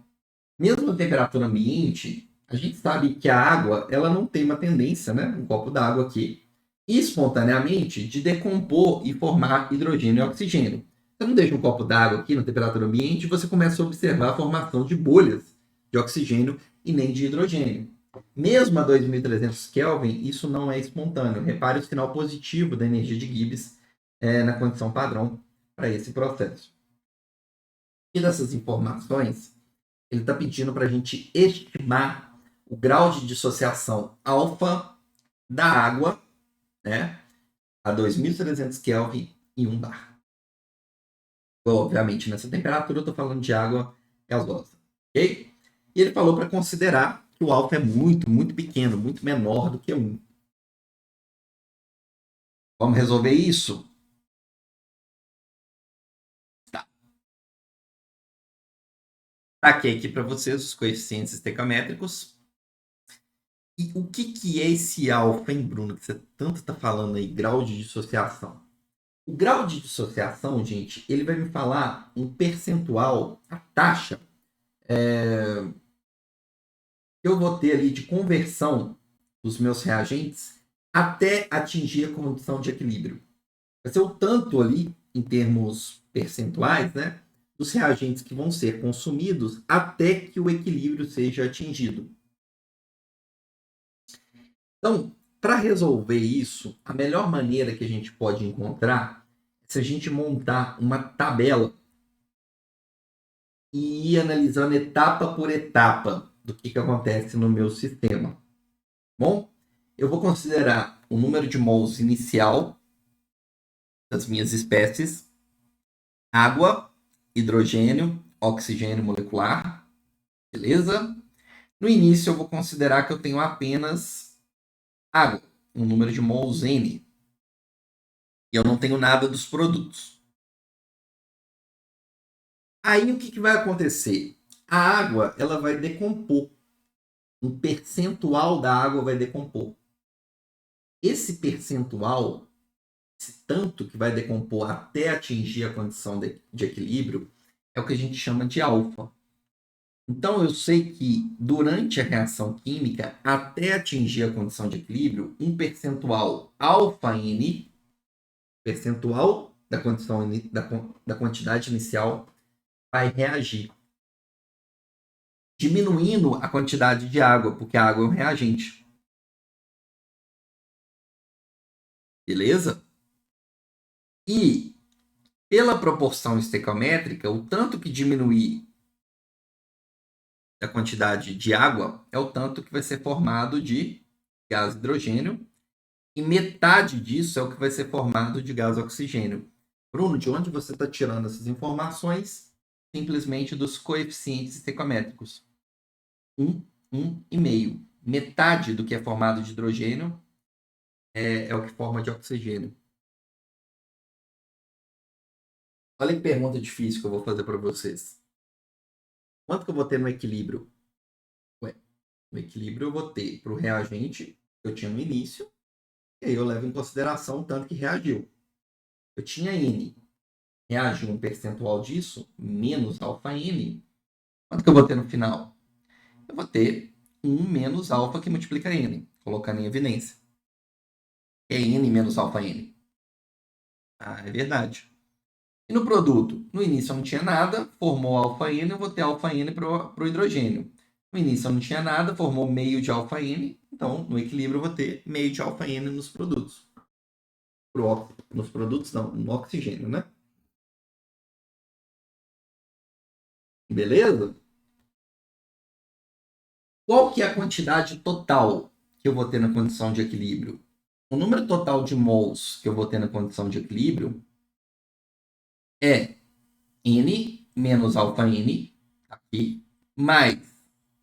Mesmo a temperatura ambiente, a gente sabe que a água ela não tem uma tendência, né, um copo d'água aqui, espontaneamente de decompor e formar hidrogênio e oxigênio. Você não deixa um copo d'água aqui na temperatura ambiente e você começa a observar a formação de bolhas de oxigênio e nem de hidrogênio. Mesmo a 2300 Kelvin, isso não é espontâneo. Repare o sinal positivo da energia de Gibbs na condição padrão para esse processo. E dessas informações, ele está pedindo para a gente estimar o grau de dissociação alfa da água, né, a 2300 Kelvin e 1 bar. Obviamente, nessa temperatura, eu estou falando de água gasosa, ok? E ele falou para considerar que o alfa é muito, muito pequeno, muito menor do que 1. Vamos resolver isso? Tá. Taquei aqui para vocês os coeficientes estequiométricos. E o que é esse alfa, hein, Bruno, que você tanto está falando aí, grau de dissociação? O grau de dissociação, gente, ele vai me falar um percentual, a taxa que eu vou ter ali de conversão dos meus reagentes até atingir a condição de equilíbrio. Vai ser o tanto ali, em termos percentuais, né, dos reagentes que vão ser consumidos até que o equilíbrio seja atingido. Então, para resolver isso, a melhor maneira que a gente pode encontrar é se a gente montar uma tabela e ir analisando etapa por etapa do que acontece no meu sistema. Bom, eu vou considerar o número de mols inicial das minhas espécies, água, hidrogênio, oxigênio molecular, beleza? No início eu vou considerar que eu tenho apenas água, um número de mols N, e eu não tenho nada dos produtos. Aí o que vai acontecer? A água ela vai decompor. Um percentual da água vai decompor. Esse percentual, esse tanto que vai decompor até atingir a condição de equilíbrio, é o que a gente chama de alfa. Então, eu sei que durante a reação química, até atingir a condição de equilíbrio, um percentual alfa N, percentual da, condição, da quantidade inicial, vai reagir, diminuindo a quantidade de água, porque a água é um reagente. Beleza? E, pela proporção estequiométrica, o tanto que diminuir a quantidade de água é o tanto que vai ser formado de gás hidrogênio, e metade disso é o que vai ser formado de gás oxigênio. Bruno, de onde você está tirando essas informações? Simplesmente dos coeficientes estequiométricos. 1, 1,5. Metade do que é formado de hidrogênio é o que forma de oxigênio. Olha que pergunta difícil que eu vou fazer para vocês. Quanto que eu vou ter no equilíbrio? No equilíbrio eu vou ter para o reagente que eu tinha no início, e aí eu levo em consideração o tanto que reagiu. Eu tinha N, reagiu um percentual disso, menos alfa N. Quanto que eu vou ter no final? Eu vou ter 1 menos alfa que multiplica N, colocando em evidência. É N menos alfa N. Ah, é verdade. E no produto? No início eu não tinha nada, formou alfa N, eu vou ter alfa N para o hidrogênio. No início eu não tinha nada, formou meio de alfa N, então no equilíbrio eu vou ter meio de alfa N nos produtos. Nos produtos não, no oxigênio, né? Beleza? Qual que é a quantidade total que eu vou ter na condição de equilíbrio? O número total de mols que eu vou ter na condição de equilíbrio é N menos alfa N, aqui, mais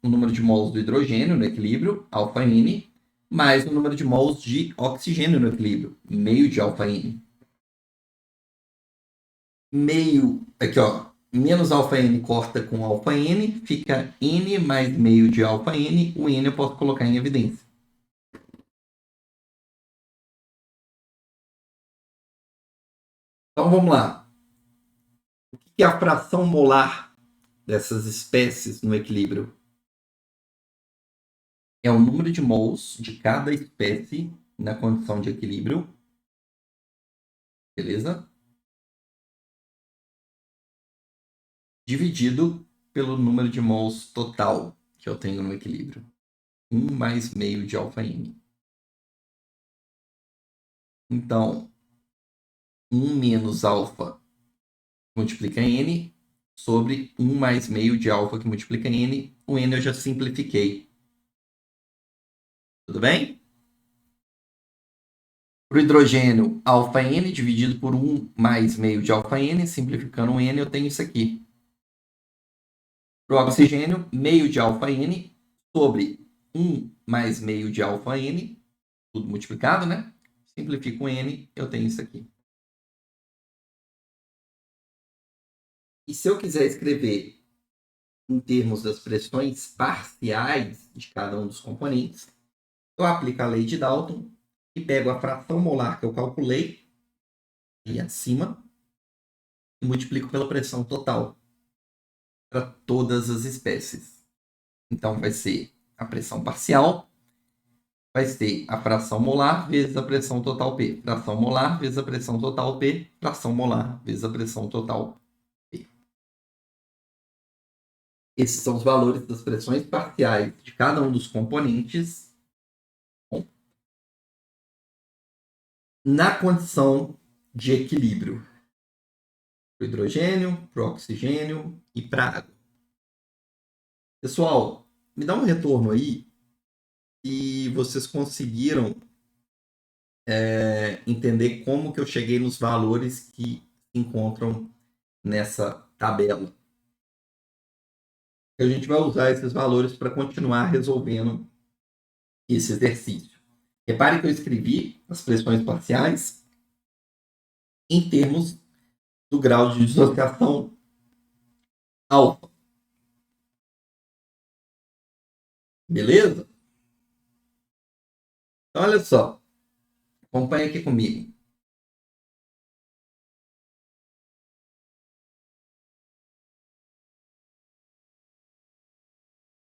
o número de mols do hidrogênio no equilíbrio, alfa N, mais o número de mols de oxigênio no equilíbrio, meio de alfa N. Meio, aqui ó, menos alfa N corta com alfa N, fica N mais meio de alfa N, o N eu posso colocar em evidência. Então vamos lá. O que é a fração molar dessas espécies no equilíbrio? É o número de mols de cada espécie na condição de equilíbrio. Beleza? dividido pelo número de mols total que eu tenho no equilíbrio. 1 mais meio de alfa-N. Então, 1 menos alfa multiplica N sobre 1 mais meio de alfa que multiplica N. O N eu já simplifiquei. Tudo bem? Para o hidrogênio, alfa-N dividido por 1 mais meio de alfa-N, simplificando o N, eu tenho isso aqui. Para o oxigênio, meio de alfa-N sobre 1 mais meio de alfa-N, tudo multiplicado, né? Simplifico o N, eu tenho isso aqui. E se eu quiser escrever em termos das pressões parciais de cada um dos componentes, eu aplico a lei de Dalton e pego a fração molar que eu calculei aí acima e multiplico pela pressão total para todas as espécies. Então vai ser a pressão parcial, vai ser a fração molar vezes a pressão total P. Fração molar vezes a pressão total P. Fração molar vezes a pressão total P. Esses são os valores das pressões parciais de cada um dos componentes na condição de equilíbrio. Para o hidrogênio, para o oxigênio e para a água. Pessoal, me dá um retorno aí se vocês conseguiram entender como que eu cheguei nos valores que se encontram nessa tabela. A gente vai usar esses valores para continuar resolvendo esse exercício. Repare que eu escrevi as pressões parciais em termos do grau de dissociação alfa. Beleza? Então, olha só. Acompanhe aqui comigo.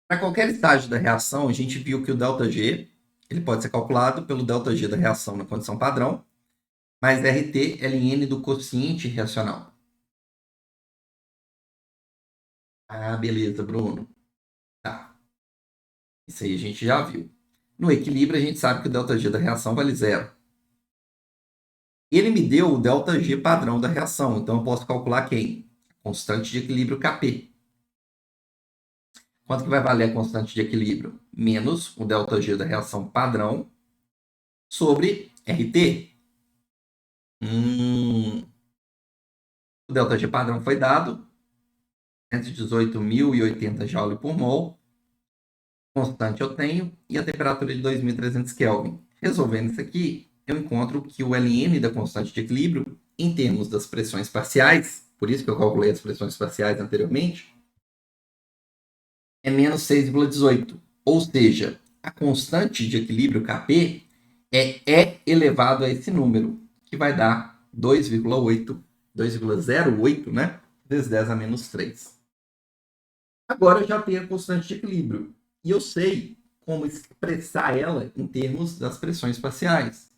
Para qualquer estágio da reação, a gente viu que o ΔG ele pode ser calculado pelo ΔG da reação na condição padrão, mais RT ln do quociente reacional. Ah, beleza, Bruno. Tá. Isso aí a gente já viu. No equilíbrio, a gente sabe que o ΔG da reação vale zero. Ele me deu o ΔG padrão da reação, então eu posso calcular quem? A constante de equilíbrio Kp. Quanto que vai valer a constante de equilíbrio? Menos o ΔG da reação padrão sobre RT. O ΔG padrão foi dado, 118.080 Joule por mol. Constante eu tenho e a temperatura de 2.300 Kelvin. Resolvendo isso aqui, eu encontro que o Ln da constante de equilíbrio, em termos das pressões parciais, por isso que eu calculei as pressões parciais anteriormente, é menos 6,18. Ou seja, a constante de equilíbrio Kp é elevado a esse número, que vai dar 2,08, né? Vezes 10 a menos 3. Agora eu já tenho a constante de equilíbrio. E eu sei como expressar ela em termos das pressões parciais.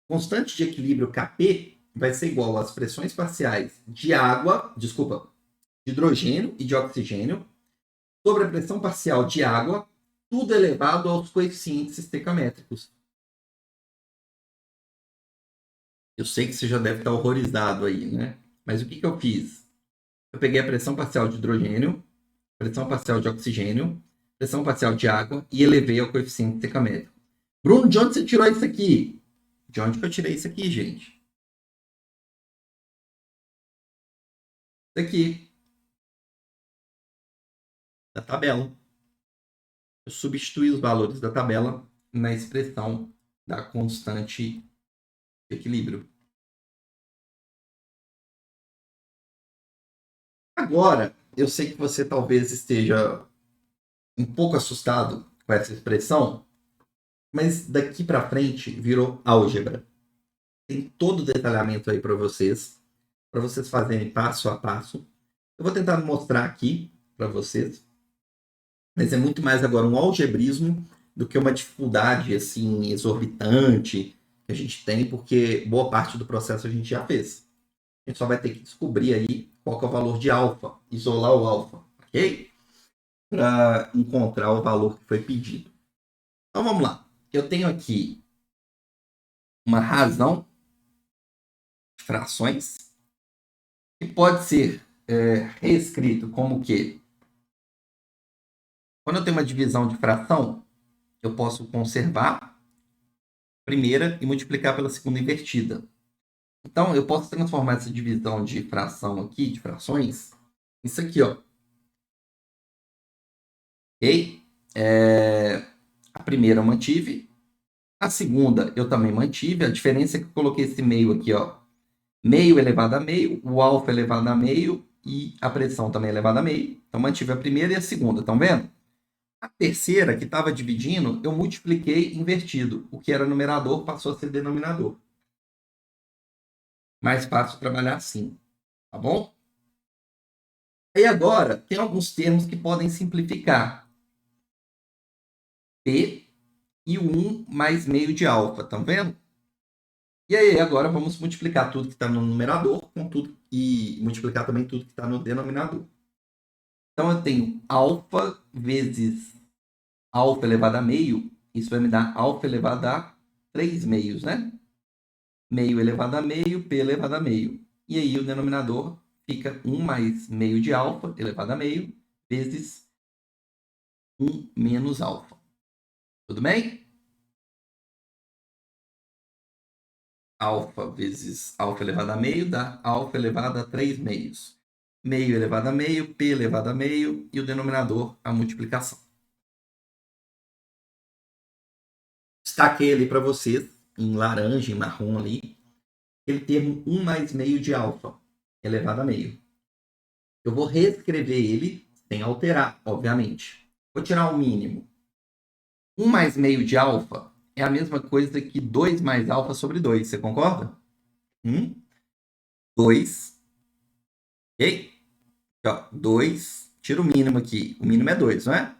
Constante de equilíbrio Kp vai ser igual às pressões parciais de hidrogênio e de oxigênio sobre a pressão parcial de água, tudo elevado aos coeficientes estequiométricos. Eu sei que você já deve estar horrorizado aí, né? Mas o que eu fiz? Eu peguei a pressão parcial de hidrogênio, pressão parcial de oxigênio, pressão parcial de água e elevei ao coeficiente estequiométrico. Bruno, de onde você tirou isso aqui? De onde que eu tirei isso aqui, gente? Daqui. Da tabela. Eu substituí os valores da tabela na expressão da constante de equilíbrio. Agora, eu sei que você talvez esteja um pouco assustado com essa expressão, mas daqui para frente virou álgebra. Tem todo o detalhamento aí para vocês fazerem passo a passo. Eu vou tentar mostrar aqui para vocês, mas é muito mais agora um algebrismo do que uma dificuldade assim exorbitante que a gente tem, porque boa parte do processo a gente já fez. A gente só vai ter que descobrir aí qual que é o valor de alfa, isolar o alfa, ok? Para encontrar o valor que foi pedido. Então vamos lá. Eu tenho aqui uma razão de frações que pode ser reescrito como que quando eu tenho uma divisão de fração, eu posso conservar a primeira e multiplicar pela segunda invertida. Então, eu posso transformar essa divisão de fração aqui, de frações, isso aqui, ó. Ok? A primeira eu mantive, a segunda eu também mantive, a diferença é que eu coloquei esse meio aqui, ó. Meio elevado a meio, o alfa elevado a meio e a pressão também elevada a meio. Então, mantive a primeira e a segunda, estão vendo? A terceira, que estava dividindo, eu multipliquei invertido. O que era numerador passou a ser denominador. Mais fácil trabalhar assim, tá bom? E agora, tem alguns termos que podem simplificar. P e o 1 mais meio de alfa, estão vendo? E aí, agora vamos multiplicar tudo que está no numerador com tudo e multiplicar também tudo que está no denominador. Então, eu tenho alfa vezes alfa elevado a meio, isso vai me dar alfa elevado a 3 meios, né? Meio elevado a meio, P elevado a meio. E aí o denominador fica 1 mais meio de alfa elevado a meio, vezes 1 menos alfa. Tudo bem? Alfa vezes alfa elevado a meio dá alfa elevado a 3 meios. Meio elevado a meio, P elevado a meio e o denominador a multiplicação. Destaquei ali para vocês, em laranja, em marrom ali, aquele termo 1 mais meio de alfa elevado a meio. Eu vou reescrever ele sem alterar, obviamente. Vou tirar o mínimo. 1 mais meio de alfa é a mesma coisa que 2 mais alfa sobre 2. Você concorda? 2. Ok? 2. Tira o mínimo aqui. O mínimo é 2, não é?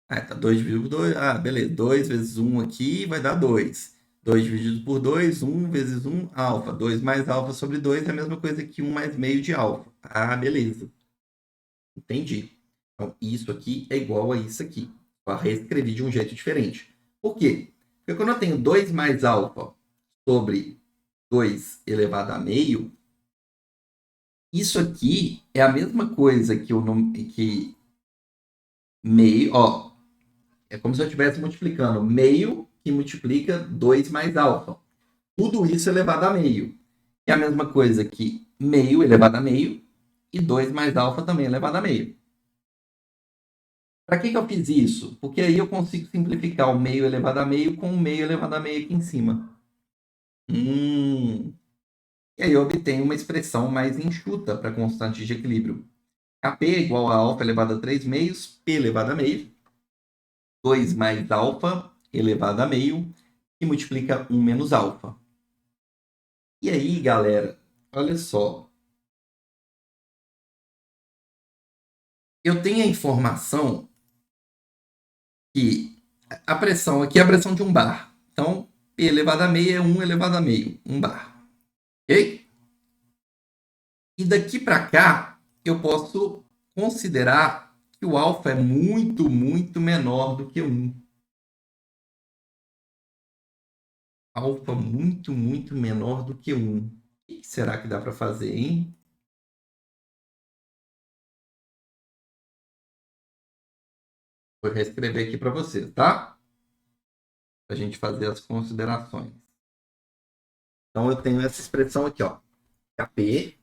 Tá 2,2. Beleza. 2 vezes 1 aqui vai dar 2. 2 dividido por 2, 1 vezes 1, alfa. 2 mais alfa sobre 2 é a mesma coisa que 1 mais meio de alfa. Beleza. Entendi. Então, isso aqui é igual a isso aqui. Só reescrevi de um jeito diferente. Por quê? Porque quando eu tenho 2 mais alfa sobre 2 elevado a meio, isso aqui é a mesma coisa que o que meio, ó, é como se eu estivesse multiplicando meio que multiplica 2 mais alfa. Tudo isso elevado a meio. É a mesma coisa que meio elevado a meio e 2 mais alfa também elevado a meio. Para que eu fiz isso? Porque aí eu consigo simplificar o meio elevado a meio com o meio elevado a meio aqui em cima. E aí eu obtenho uma expressão mais enxuta para constante de equilíbrio. Kp é igual a alfa elevado a 3 meios, P elevado a meio, 2 mais alfa elevado a meio, que multiplica 1 menos alfa. E aí, galera, olha só. Eu tenho a informação que a pressão aqui é a pressão de um bar. Então, P elevado a meio é 1 elevado a meio, 1 bar. Ok? E daqui para cá, eu posso considerar que o alfa é muito, muito menor do que 1. Alfa muito, muito menor do que 1. O que será que dá para fazer, hein? Vou reescrever aqui para vocês, tá? Para a gente fazer as considerações. Então, eu tenho essa expressão aqui, ó. Kp.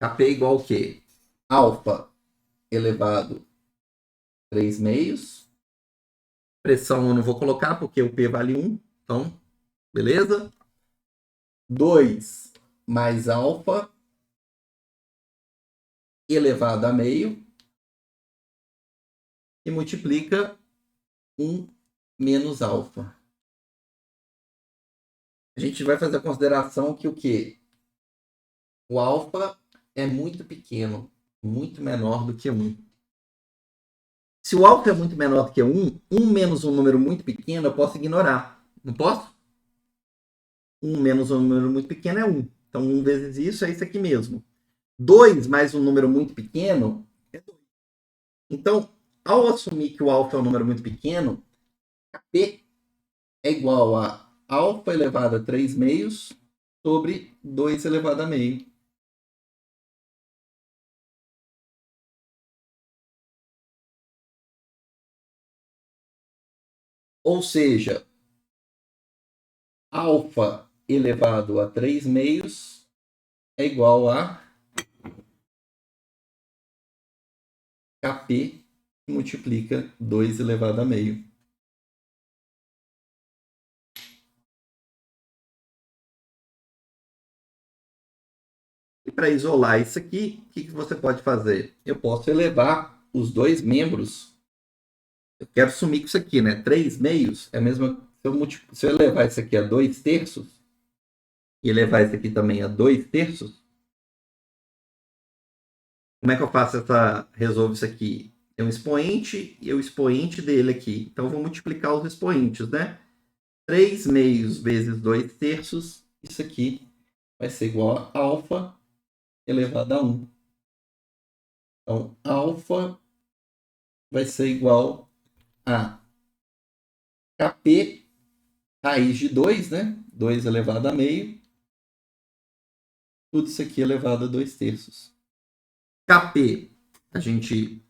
Kp igual ao quê? Alfa elevado a 3 meios. Pressão eu não vou colocar porque o P vale 1. Então, beleza? 2 mais alfa elevado a meio e multiplica 1 menos alfa. A gente vai fazer a consideração que o quê? O alfa é muito pequeno, muito menor do que 1. Se o alfa é muito menor do que 1, 1 menos um número muito pequeno eu posso ignorar. Não posso? 1 menos um número muito pequeno é 1. Então, 1 vezes isso é isso aqui mesmo. 2 mais um número muito pequeno é 2. Então, ao assumir que o alfa é um número muito pequeno, P é igual a alfa elevado a 3 meios sobre 2 elevado a meio. Ou seja, alfa elevado a 3 meios é igual a Kp que multiplica 2 elevado a meio. E para isolar isso aqui, o que você pode fazer? Eu posso elevar os dois membros. Eu quero sumir com isso aqui, né? 3 meios é a mesma. Se eu elevar isso aqui a 2 terços, e elevar isso aqui também a 2 terços, como é que eu faço essa. Resolvo isso aqui? Tem um expoente e o expoente dele aqui. Então, eu vou multiplicar os expoentes, né? 3 meios vezes 2 terços, isso aqui vai ser igual a alfa elevado a 1. Então, alfa vai ser igual a Kp raiz de 2, né? 2 elevado a meio. Tudo isso aqui elevado a 2 terços. Kp a gente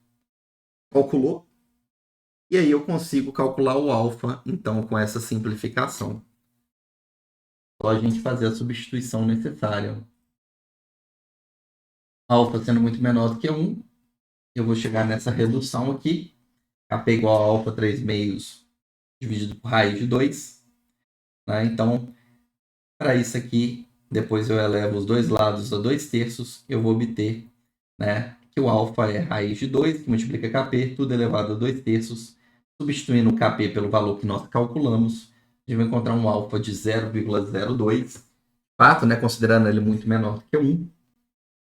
calculou. E aí eu consigo calcular o alfa, então, com essa simplificação. Só a gente fazer a substituição necessária. Alfa sendo muito menor do que 1, eu vou chegar nessa redução aqui. Kp igual a alfa 3 meios dividido por raiz de 2. Né? Então, para isso aqui, depois eu elevo os dois lados a 2 terços, eu vou obter, né, que o alfa é raiz de 2, que multiplica Kp, tudo elevado a 2 terços. Substituindo o Kp pelo valor que nós calculamos, a gente vai encontrar um alfa de 0,02. Fato, né, considerando ele muito menor do que 1.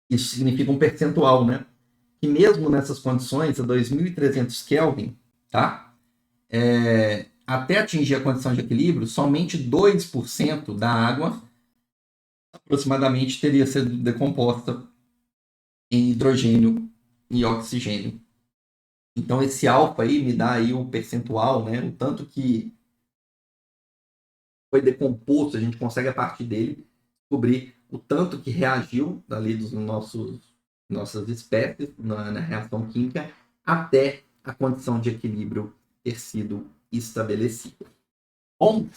Isso significa um percentual, né? Que mesmo nessas condições, a 2300 Kelvin, tá? Até atingir a condição de equilíbrio, somente 2% da água aproximadamente teria sido decomposta em hidrogênio e oxigênio. Então esse alfa aí me dá aí o percentual, né? O tanto que foi decomposto, a gente consegue a partir dele descobrir o tanto que reagiu dali dos nossas espécies na reação química até a condição de equilíbrio ter sido estabelecida. Bom,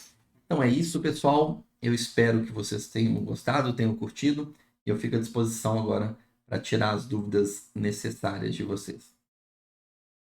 então é isso, pessoal. Eu espero que vocês tenham gostado, tenham curtido. E eu fico à disposição agora para tirar as dúvidas necessárias de vocês.